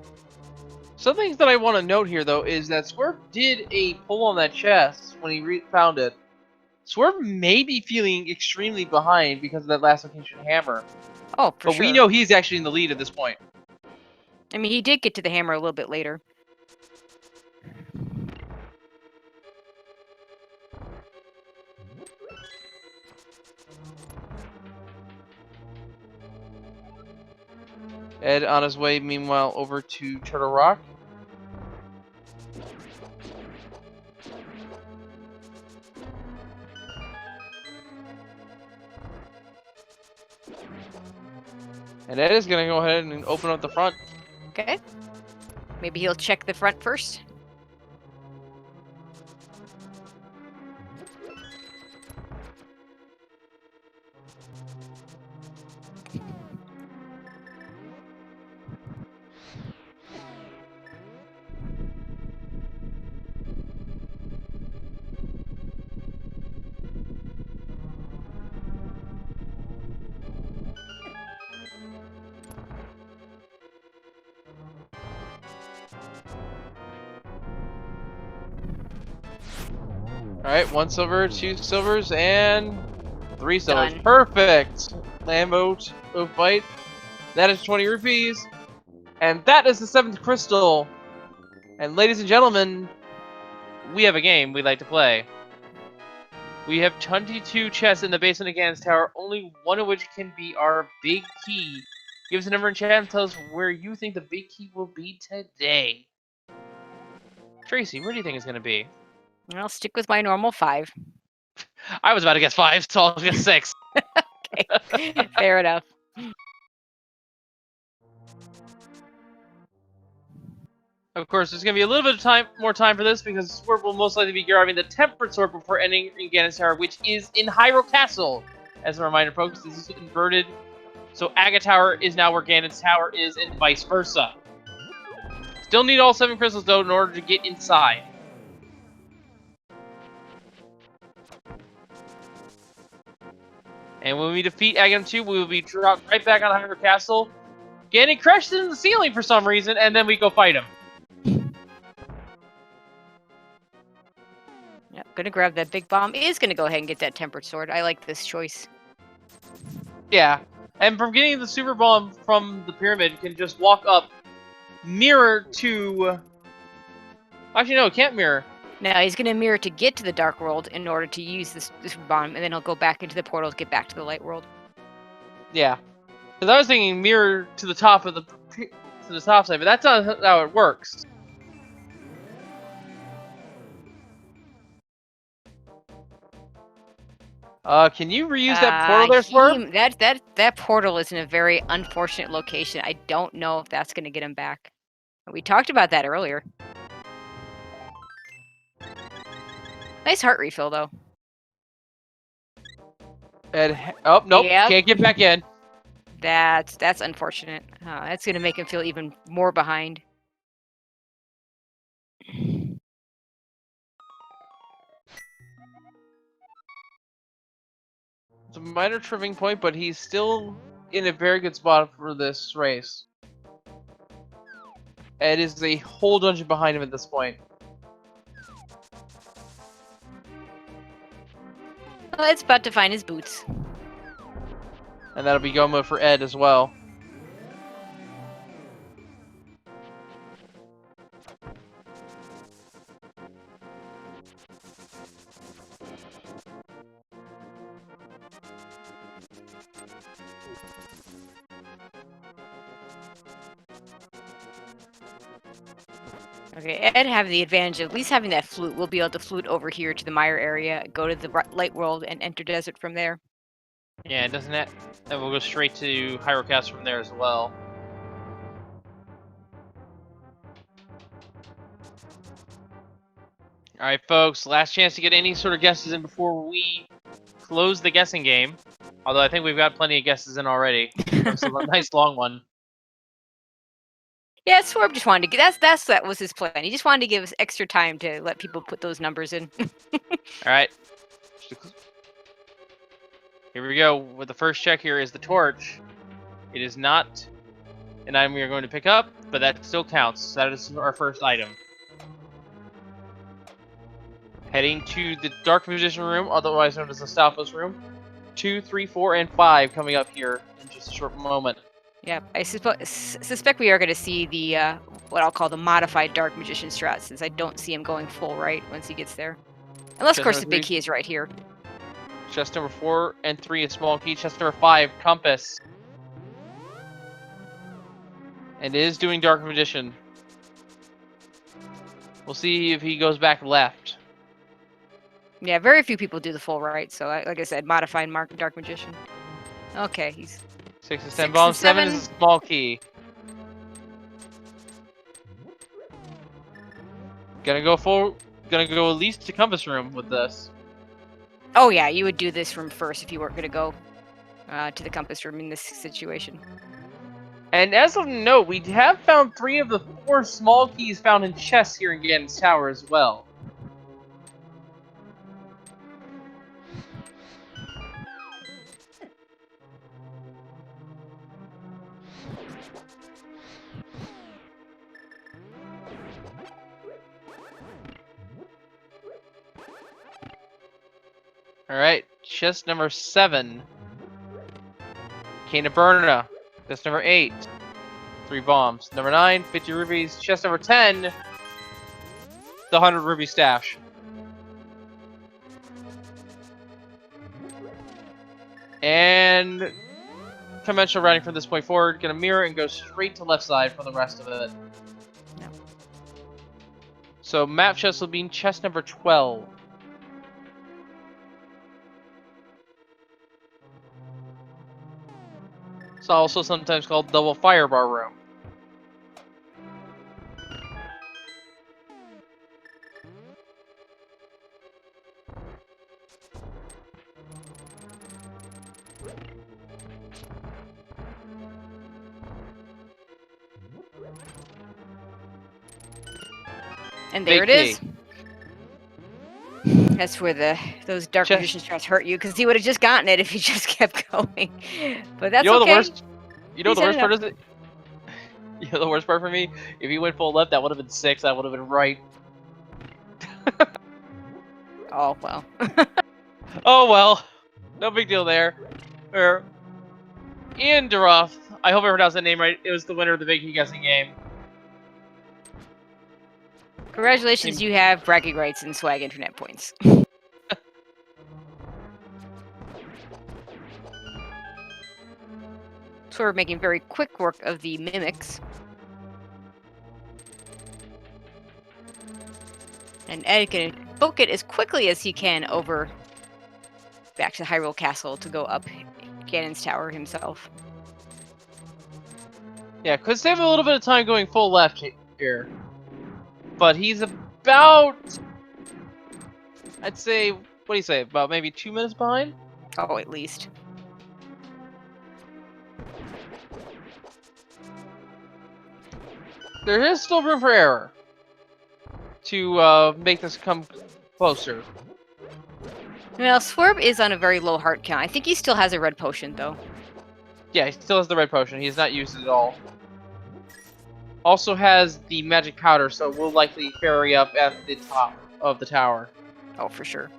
Something that I want to note here, though, is that Swerve did a pull on that chest when he found it. Swerve may be feeling extremely behind because of that last location hammer. Oh, for sure. But we know he's actually in the lead at this point. I mean, he did get to the hammer a little bit later. Ed on his way, meanwhile, over to Turtle Rock. And Ed is going to go ahead and open up the front. Okay. Maybe he'll check the front first. Alright, 1 silver, 2 silvers, and 3 silvers. Done. Perfect! Lambo bite. That is 20 rupees. And that is the 7th crystal. And ladies and gentlemen, we have a game we'd like to play. We have 22 chests in the basement of Ganon's Tower, only one of which can be our big key. Give us a number in chat and tell us where you think the big key will be today. Tracy, where do you think it's going to be? I'll stick with my normal 5. I was about to guess 5, so I'll guess 6. Okay, fair enough. Of course, there's going to be a little bit of more time for this, because Swerb will most likely be grabbing the Temperate Sword before ending in Ganon's Tower, which is in Hyrule Castle. As a reminder, folks, this is inverted. So Aga Tower is now where Ganon's Tower is, and vice versa. Still need all 7 crystals, though, in order to get inside. And when we defeat Aghanim 2, we will be dropped right back on Hyrule Castle. Ganon crashes into the ceiling for some reason, and then we go fight him. Yep, gonna grab that big bomb. Is gonna go ahead and get that tempered sword. I like this choice. Yeah, and from getting the super bomb from the pyramid, can just walk up, mirror to... Actually, no, it can't mirror. Now he's gonna mirror to get to the dark world in order to use this bomb, and then he'll go back into the portal to get back to the light world. Yeah, because I was thinking mirror to the top of the top side, but that's not how it works. Can you reuse that portal there, Swerb? That portal is in a very unfortunate location. I don't know if that's gonna get him back. We talked about that earlier. Nice heart refill, though. And oh nope, Yep. can't get back in. That's unfortunate. That's gonna make him feel even more behind. It's a minor tripping point, but he's still in a very good spot for this race. Ed is a whole dungeon behind him at this point. Well, it's about to find his boots. And that'll be go mode for Ed as well. Okay, Ed have the advantage of at least having that flute. We'll be able to flute over here to the Mire area, go to the light world, and enter desert from there. Yeah, doesn't that? Then we'll go straight to Hyrule Castle from there as well. Alright, folks, last chance to get any sort of guesses in before we close the guessing game. Although I think we've got plenty of guesses in already. It's a nice long one. Yeah, Swerb just wanted to get that was his plan. He just wanted to give us extra time to let people put those numbers in. Alright. Here we go. With the first check here is the torch. It is not an item we are going to pick up, but that still counts. That is our first item. Heading to the Dark Magician room, otherwise known as the Stalfos room. 2, 3, 4, and 5 coming up here in just a short moment. Yeah, I suspect we are going to see the what I'll call the modified Dark Magician strat, since I don't see him going full right once he gets there. Unless, of course, the big key is right here. Chest number 4 and 3 is small key. Chest number 5, compass. And it is doing Dark Magician. We'll see if he goes back left. Yeah, very few people do the full right, so like I said, modified Dark Magician. Okay, he's... 6 is 10 bombs, 7 is a small key. Gonna go at least to compass room with this. Oh yeah, you would do this room first if you weren't gonna go to the compass room in this situation. And as of note, we have found 3 of the 4 small keys found in chests here in Ganon's Tower as well. Alright, chest number 7. Cane of Burna. Chest number 8. 3 bombs. Number 9, 50 rubies. Chest number 10. The 100 ruby stash. And conventional routing from this point forward. Gonna mirror and go straight to left side for the rest of it. No. So map chest will be in chest number 12. It's also sometimes called double firebar room. And there Big it is. key. That's where those dark Chest- magician traps hurt you, because he would have just gotten it if he just kept going. But that's You know okay. the worst? You know He the set worst it part is it? You know the worst part for me? If he went full left, that would have been 6. That would have been right. Oh, well. Oh well. No big deal there. Ian Duroff. I hope I pronounced that name right. It was the winner of the Big Key guessing game. Congratulations, you have bragging rights and swag internet points. So we're making very quick work of the mimics. And Ed can book it as quickly as he can over back to Hyrule Castle to go up Ganon's tower himself. Yeah, because they have a little bit of time going full left here. But he's about... I'd say... What do you say? About maybe 2 minutes behind? Oh, at least. There is still room for error. To make this come closer. Well, Swerb is on a very low heart count. I think he still has a red potion, though. Yeah, he still has the red potion. He has not used it at all. Also has the magic powder, so it will likely ferry up at the top of the tower. Oh, for sure.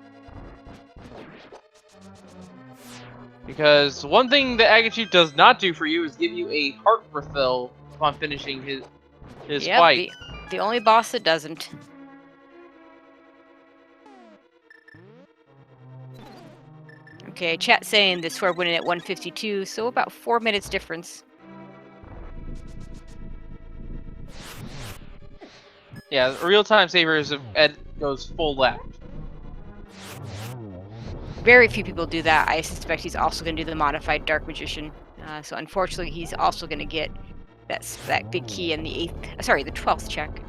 Because one thing that Agate Chief does not do for you is give you a heart refill upon finishing his Yep, fight. the only boss that doesn't. Okay, chat saying that Swerb winning at 152, so about 4 minutes difference. Yeah, real-time savers if Ed goes full left. Very few people do that. I suspect he's also going to do the modified Dark Magician. So unfortunately, he's also going to get that big key in the 12th check.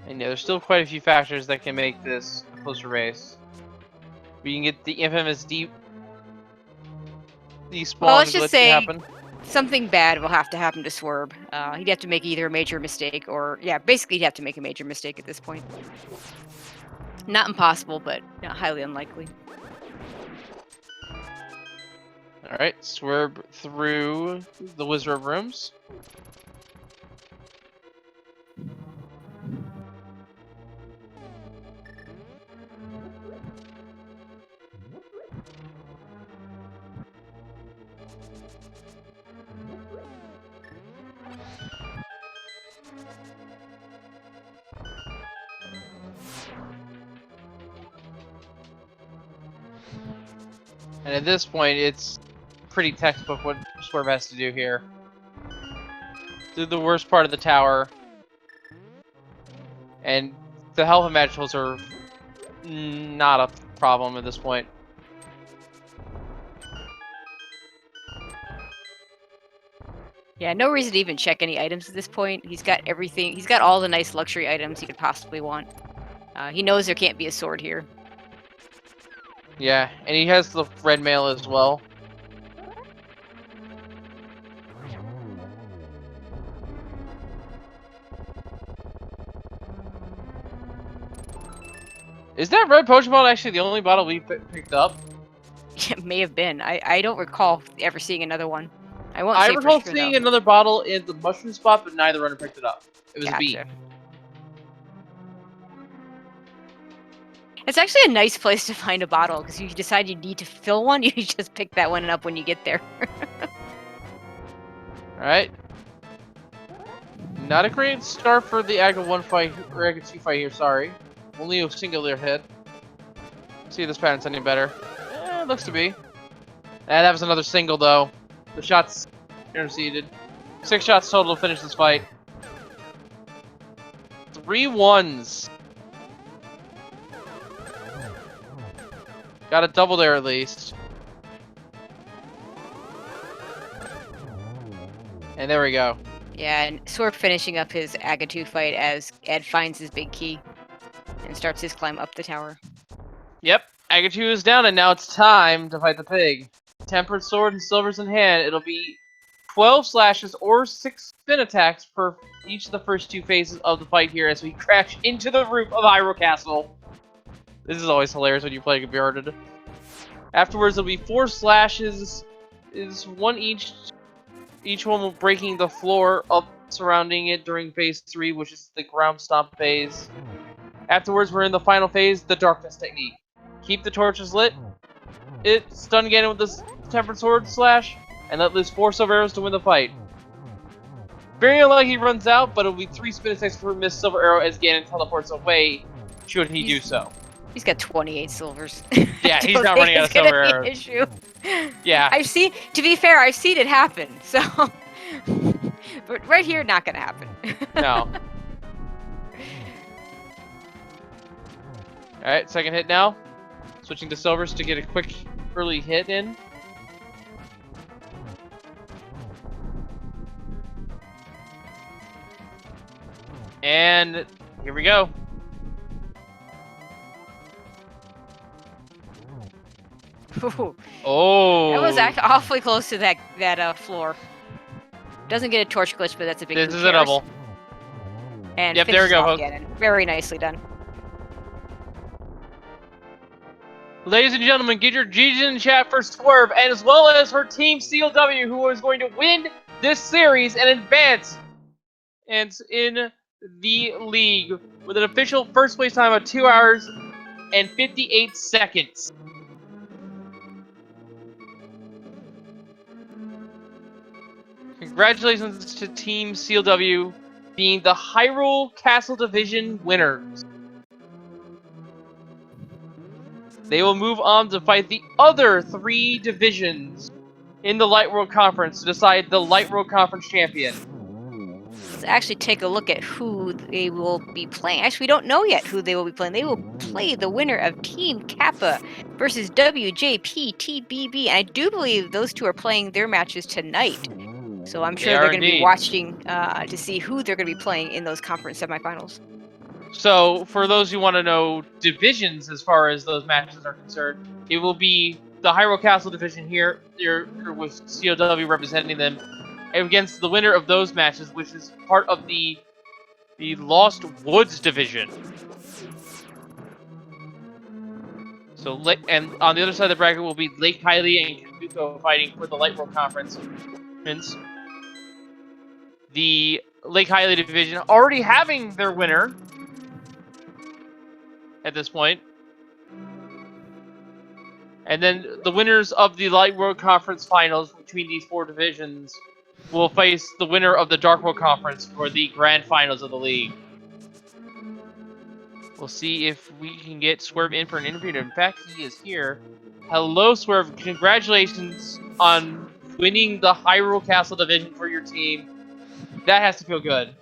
And yeah, there's still quite a few factors that can make this a closer race. We can get the infamous despawn Well, let's just glitch to say happen. something bad will have to happen to Swerb. He'd have to make either a major mistake or, yeah, basically he'd have to make a major mistake at this point. Not impossible, but not highly unlikely. Alright, Swerb through the Wizard of Rooms. And at this point, it's pretty textbook what Swerb has to do here. Do the worst part of the tower. And the health and magicals are not a problem at this point. Yeah, no reason to even check any items at this point. He's got everything. He's got all the nice luxury items he could possibly want. He knows there can't be a sword here. Yeah, and he has the red mail as well. Is that red potion bottle actually the only bottle we picked up? It may have been. I don't recall ever seeing another one. I won't I say for recall sure, seeing though. another bottle in the mushroom spot, but neither runner picked it up. It was a B. Gotcha. It's actually a nice place to find a bottle, because if you decide you need to fill one, you just pick that one up when you get there. Alright. Not a great start for the Aga 1 fight, or Aga 2 fight here, sorry. Only a singular hit. See if this pattern's any better. Looks to be. That was another single, though. The shots interceded. 6 shots total to finish this fight. 3 ones. Got a double there at least. And there we go. Yeah, and Swerb finishing up his Aga 2 fight as Ed finds his big key and starts his climb up the tower. Yep, Aga 2 is down, and now it's time to fight the pig. Tempered sword and silvers in hand. It'll be 12 slashes or 6 spin attacks per each of the first 2 phases of the fight here as we crash into the roof of Hyrule Castle. This is always hilarious when you play Guarded. Afterwards, it'll be 4 slashes, is 1 each. Each one will breaking the floor up surrounding it during phase 3, which is the ground stomp phase. Afterwards, we're in the final phase, the darkness technique. Keep the torches lit, stun Ganon with this tempered sword slash, and let loose 4 silver arrows to win the fight. Very unlikely he runs out, but it'll be 3 spin attacks per missed silver arrow as Ganon teleports away, should he do so. He's got 28 silvers. Yeah, he's not running out of silver arrows. Issue. Yeah. To be fair, I've seen it happen, so. But right here, not gonna happen. No. Alright, second hit now. Switching to silvers to get a quick early hit in. And here we go. Ooh, Oh. that was awfully close to that floor. Doesn't get a torch glitch, but that's a big. This is a double. And yep, there we go. Very nicely done. Ladies and gentlemen, get your G's in the chat for Swerb, and as well as for Team CLW, who is going to win this series and advance and in the league with an official first place time of 2 hours and 58 seconds. Congratulations to Team CLW being the Hyrule Castle Division winners. They will move on to fight the other 3 divisions in the Light World Conference to decide the Light World Conference champion. Let's actually take a look at who they will be playing. Actually, we don't know yet who they will be playing. They will play the winner of Team Kappa versus WJP TBB. And I do believe those 2 are playing their matches tonight. So I'm sure they're going to be watching to see who they're going to be playing in those conference semifinals. So, for those who want to know divisions as far as those matches are concerned, it will be the Hyrule Castle division here with CLW representing them against the winner of those matches, which is part of the Lost Woods division. So, and on the other side of the bracket will be Lake Hylia and Kabuto fighting for the Light World Conference. The Lake Hylia division already having their winner at this point. And then the winners of the Light World Conference finals between these 4 divisions will face the winner of the Dark World Conference for the grand finals of the league. We'll see if we can get Swerb in for an interview. In fact, he is here. Hello, Swerb. Congratulations on winning the Hyrule Castle division for your team. That has to feel good.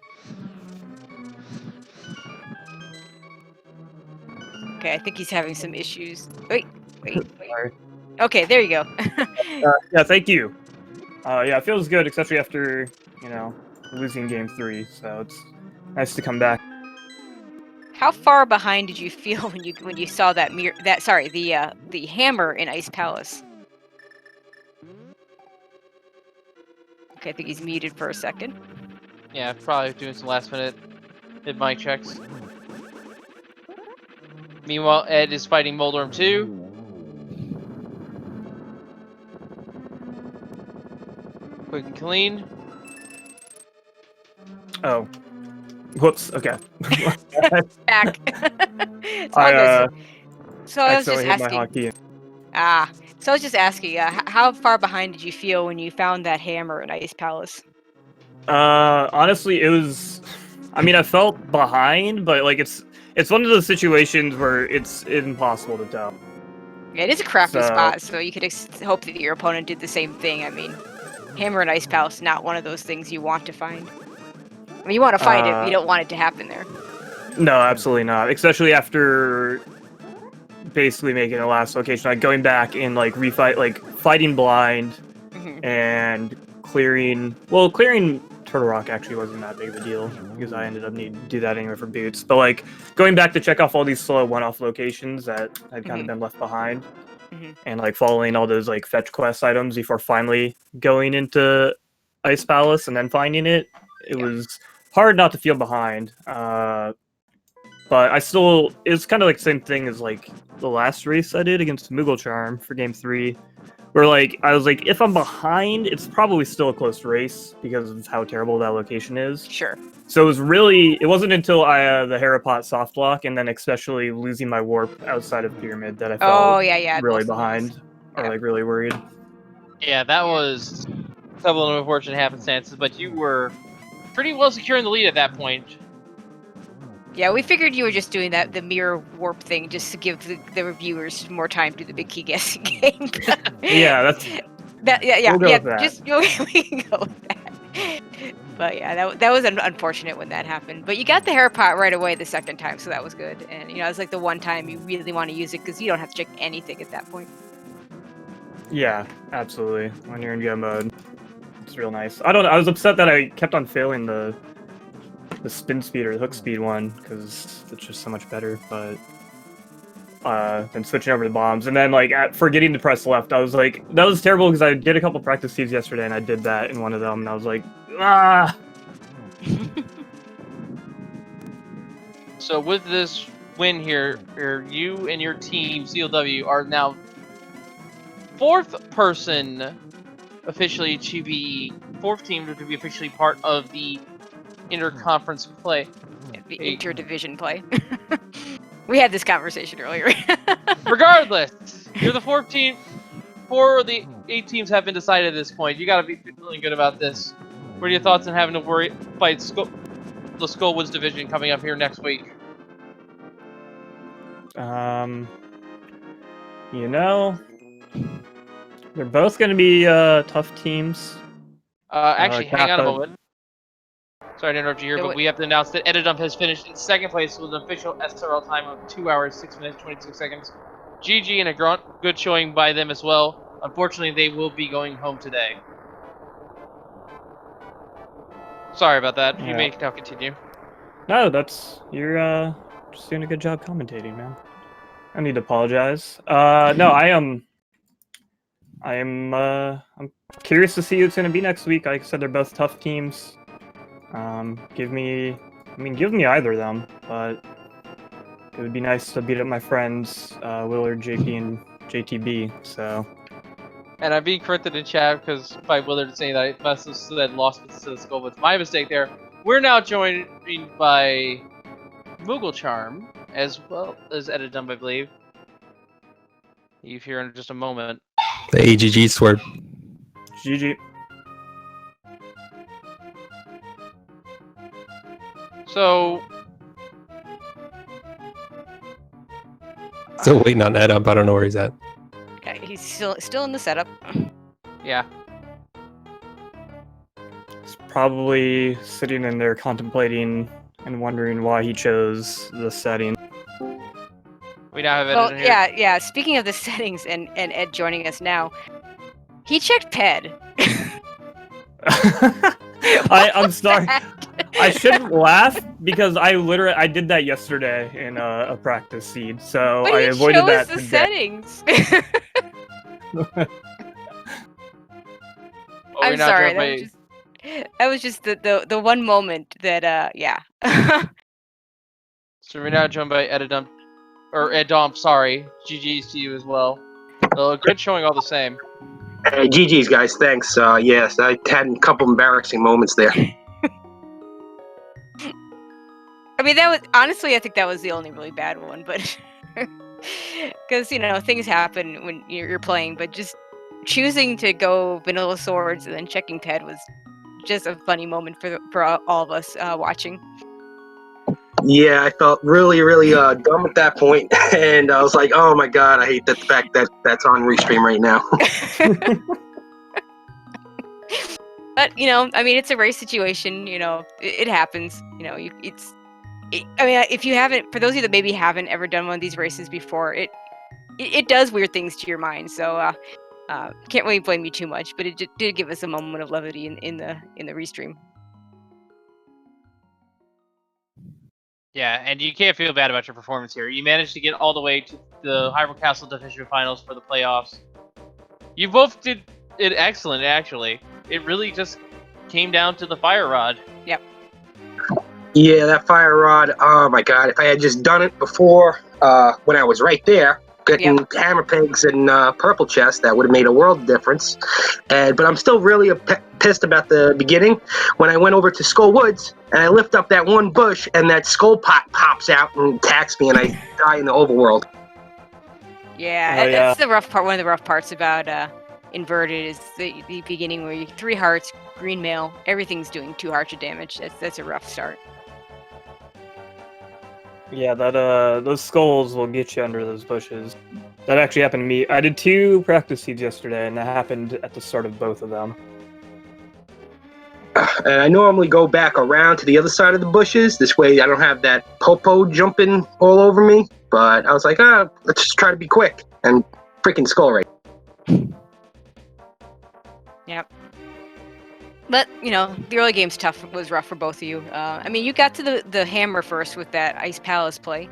Okay, I think he's having some issues. Wait. Sorry. Okay, there you go. Yeah, thank you. Yeah, it feels good, especially after, losing game 3, so it's nice to come back. How far behind did you feel when you saw that the hammer in Ice Palace? Okay, I think he's muted for a second. Yeah, probably doing some last minute mic checks. Meanwhile, Ed is fighting Moldorm 2. Quick and clean. Oh. Whoops, okay. Back. It's all good. So I was just accidentally hit my asking. hotkey. So I was just asking, how far behind did you feel when you found that hammer in Ice Palace? Honestly, it was. I mean, I felt behind, but like it's one of those situations where it's impossible to tell. Yeah, it is a crafty So spot, so you could hope that your opponent did the same thing. I mean, hammer in Ice Palace, not one of those things you want to find. I mean, you want to find it, but you don't want it to happen there. no, absolutely not. Especially after basically making the last location, like going back and like fighting blind and clearing. Well, clearing Turtle Rock actually wasn't that big of a deal because I ended up needing to do that anyway for boots. But like going back to check off all these slow one-off locations that had kind of been left behind, and like following all those like fetch quest items before finally going into Ice Palace and then finding it, it was hard not to feel behind. But I still, it's kind of like the same thing as like the last race I did against Moogle Charm for Game 3, where like I was like, if I'm behind, it's probably still a close race because of how terrible that location is. Sure. So it wasn't until I the Harapot soft lock and then especially losing my warp outside of Pyramid that I felt really behind or like really worried. Yeah, that was a couple of unfortunate happenstances, but you were pretty well secure in the lead at that point. Yeah, we figured you were just doing the mirror warp thing just to give the reviewers more time to do the big key guessing game. Yeah, that's. We'll go with that. We can go with that. But yeah, that was unfortunate when that happened. But you got the hair pot right away the second time, so that was good. And you know, it's like the one time you really want to use it because you don't have to check anything at that point. Yeah, absolutely. When you're in go mode, it's real nice. I was upset that I kept on failing the spin speed or the hook speed one because it's just so much better. But then switching over to bombs and then like forgetting to press left, I was like, that was terrible because I did a couple practice seeds yesterday and I did that in one of them and I was like, ah. So with this win here, you and your team CLW are now fourth person officially to be fourth team to be officially part of the interconference play. The interdivision play. We had this conversation earlier. Regardless, you're the fourth team. 4 of the 8 teams have been decided at this point. You gotta be feeling good about this. What are your thoughts on having to fight the Skullwoods division coming up here next week? You know, they're both going to be tough teams. Actually, hang on a moment. Sorry to interrupt you here, but we have to announce that eddaump has finished in second place with an official SRL time of 2 hours, 6 minutes, 26 seconds. GG and a good showing by them as well. Unfortunately, they will be going home today. Sorry about that. You may now continue. No, you're just doing a good job commentating, man. I need to apologize. No, I'm curious to see who it's going to be next week. Like I said, they're both tough teams. Give me either of them, but it would be nice to beat up my friends, Willard, JP, and JTB, so. And I'm being corrected in chat because by Willard saying that I must have said lost to the skull, but my mistake there. We're now joined by Moogle Charm, as well as eddaump, I believe. You here in just a moment. The AGG Swerb. GG. So... Still waiting on eddaump. I don't know where he's at. Yeah, he's still in the setup. Yeah. He's probably sitting in there contemplating and wondering why he chose the setting. We now have Ed in here. Yeah. Speaking of the settings and Ed joining us now, he checked PED. I'm sorry. I shouldn't laugh because I did that yesterday in a practice seed, so but I avoided that. The settings. I'm sorry. That was just the one moment that yeah. So we're now joined by eddaump. Sorry, GG's to you as well. Good showing all the same. Hey, GG's guys, thanks. Yes, I had a couple embarrassing moments there. I mean, that was honestly, I think that was the only really bad one, but Because things happen when you're playing, but just choosing to go vanilla swords and then checking Ted was just a funny moment for all of us watching. Yeah, I felt really, really dumb at that point, and I was like, "Oh my god, I hate the fact that that's on restream right now." But it's a race situation. It happens. If you haven't, for those of you that maybe haven't ever done one of these races before, it does weird things to your mind. So can't really blame you too much. But it did give us a moment of levity in the restream. Yeah, and you can't feel bad about your performance here. You managed to get all the way to the Hyrule Castle Division Finals for the playoffs. You both did it excellent, actually. It really just came down to the fire rod. Yep. Yeah, that fire rod. Oh my god! If I had just done it before, when I was right there, getting hammer pegs and purple chest, that would have made a world of difference. But I'm still really pissed about the beginning when I went over to Skull Woods and I lift up that one bush and that skull pot pops out and attacks me and I die in the overworld. Yeah, that's the rough part. One of the rough parts about Inverted is the beginning where you 3 hearts, green mail, everything's doing 2 hearts of damage. That's a rough start. Yeah, those skulls will get you under those bushes. That actually happened to me. I did 2 practice seeds yesterday, and that happened at the start of both of them. And I normally go back around to the other side of the bushes. This way I don't have that popo jumping all over me. But I was like, let's just try to be quick. And freaking skull right. Yep. But, the early game's was rough for both of you. You got to the hammer first with that Ice Palace play.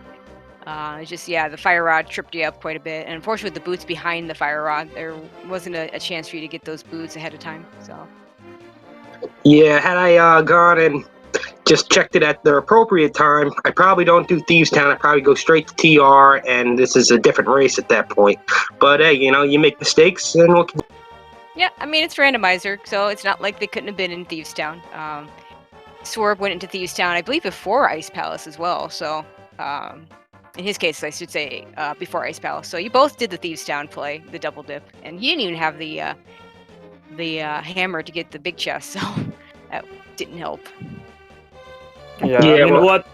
The fire rod tripped you up quite a bit. And unfortunately, with the boots behind the fire rod, there wasn't a chance for you to get those boots ahead of time. So. Yeah, had I gone and just checked it at the appropriate time, I probably don't do Thieves Town. I probably go straight to TR, and this is a different race at that point. But hey, you make mistakes, and we'll. Yeah, it's Randomizer, so it's not like they couldn't have been in Thieves Town. Swerb went into Thieves Town, I believe, before Ice Palace as well. So, in his case, I should say before Ice Palace. So you both did the Thieves Town play, the double dip, and you didn't even have the hammer to get the big chest, so that didn't help. Yeah, what?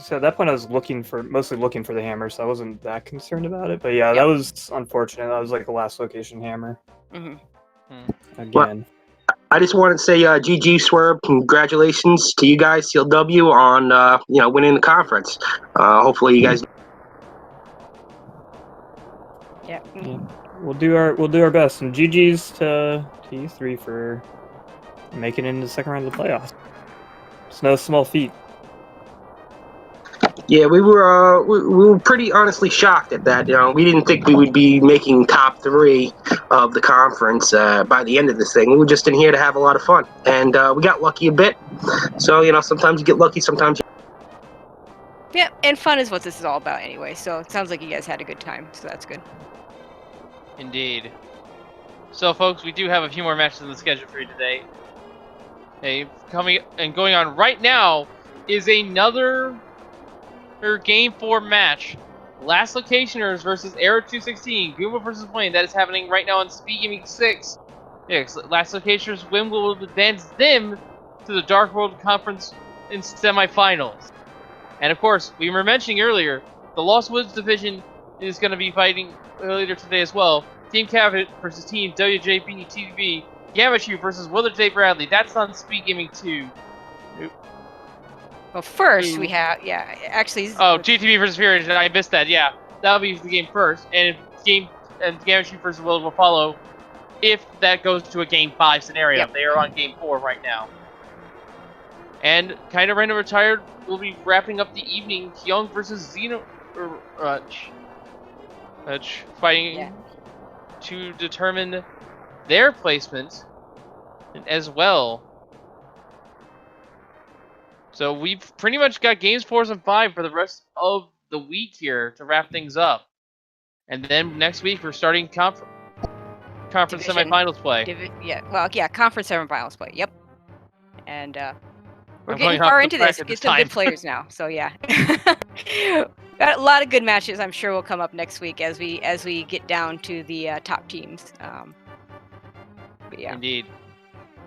So at that point, I was mostly looking for the hammer, so I wasn't that concerned about it. But yeah, that was unfortunate. That was like the last location hammer. Mm-hmm. Again. Well, I just wanted to say GG Swerb, congratulations to you guys, CLW, on winning the conference. Hopefully you guys. Yeah. We'll do our best, and GG's to you 3 for making it into the second round of the playoffs. It's no small feat. Yeah, we were pretty honestly shocked at that. We didn't think we would be making top 3 of the conference by the end of this thing. We were just in here to have a lot of fun, and we got lucky a bit. So sometimes you get lucky, sometimes. Yeah, and fun is what this is all about anyway. So it sounds like you guys had a good time, so that's good. Indeed. So, folks, we do have a few more matches in the schedule for you today. Hey, going on right now is another Game 4 match. Last Locationers versus Arrow 216, Goomba versus Wayne. That is happening right now on SpeedGaming 6. Yes, Last Locationers win will advance them to the Dark World Conference in semifinals. And of course, we were mentioning earlier, the Lost Woods division is going to be fighting later today as well. Team Cavett versus Team WJP TV. Gamachu versus Willard J. Bradley. That's on SpeedGaming 2. Well, first we have, actually. Oh, GTV versus Fury. I missed that. Yeah, that'll be the game first, and Gamachu versus Willard will follow. If that goes to a Game 5 scenario, They are on Game 4 right now. And kind of random retired. We'll be wrapping up the evening. Young versus Xeno, fighting to determine their placement as well. So we've pretty much got games 4 and 5 for the rest of the week here to wrap things up. And then next week we're starting conference semifinals play. Conference semifinals play. Yep. And we're getting far into this. Get some good players now. So yeah. Got a lot of good matches. I'm sure will come up next week as we get down to the top teams. But yeah. Indeed.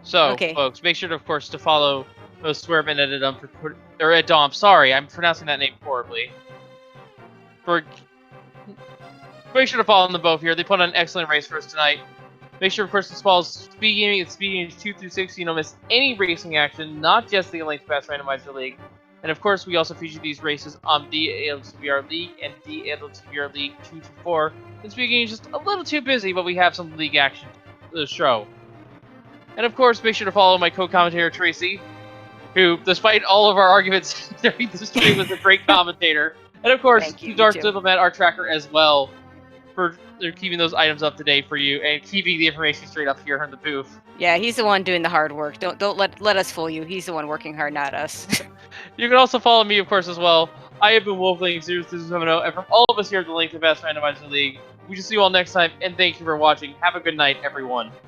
So, Okay. folks, make sure, of course, to follow Swerb and eddaump or eddaump. Sorry, I'm pronouncing that name horribly. Make sure to follow them both here. They put on an excellent race for us tonight. Make sure, of course, to follow SpeedGaming and SpeedGaming 2 through 6 so you don't miss any racing action, not just the Link Fast Randomizer League. And of course, we also feature these races on the ALTTPR League and the ALTTPR League 2 to 4. And SpeedGaming is just a little too busy, but we have some league action to show. And of course, make sure to follow my co-commentator Tracy, who, despite all of our arguments during the stream, was a great commentator. And of course, Dark Diplomat, our tracker as well, for keeping those items up to date for you and keeping the information straight up here in the booth. Yeah, he's the one doing the hard work. Don't let us fool you. He's the one working hard, not us. You can also follow me, of course, as well. I have been Wolfling0070, and from all of us here at the Link to Fast Randomizer League, we will see you all next time, and thank you for watching. Have a good night, everyone.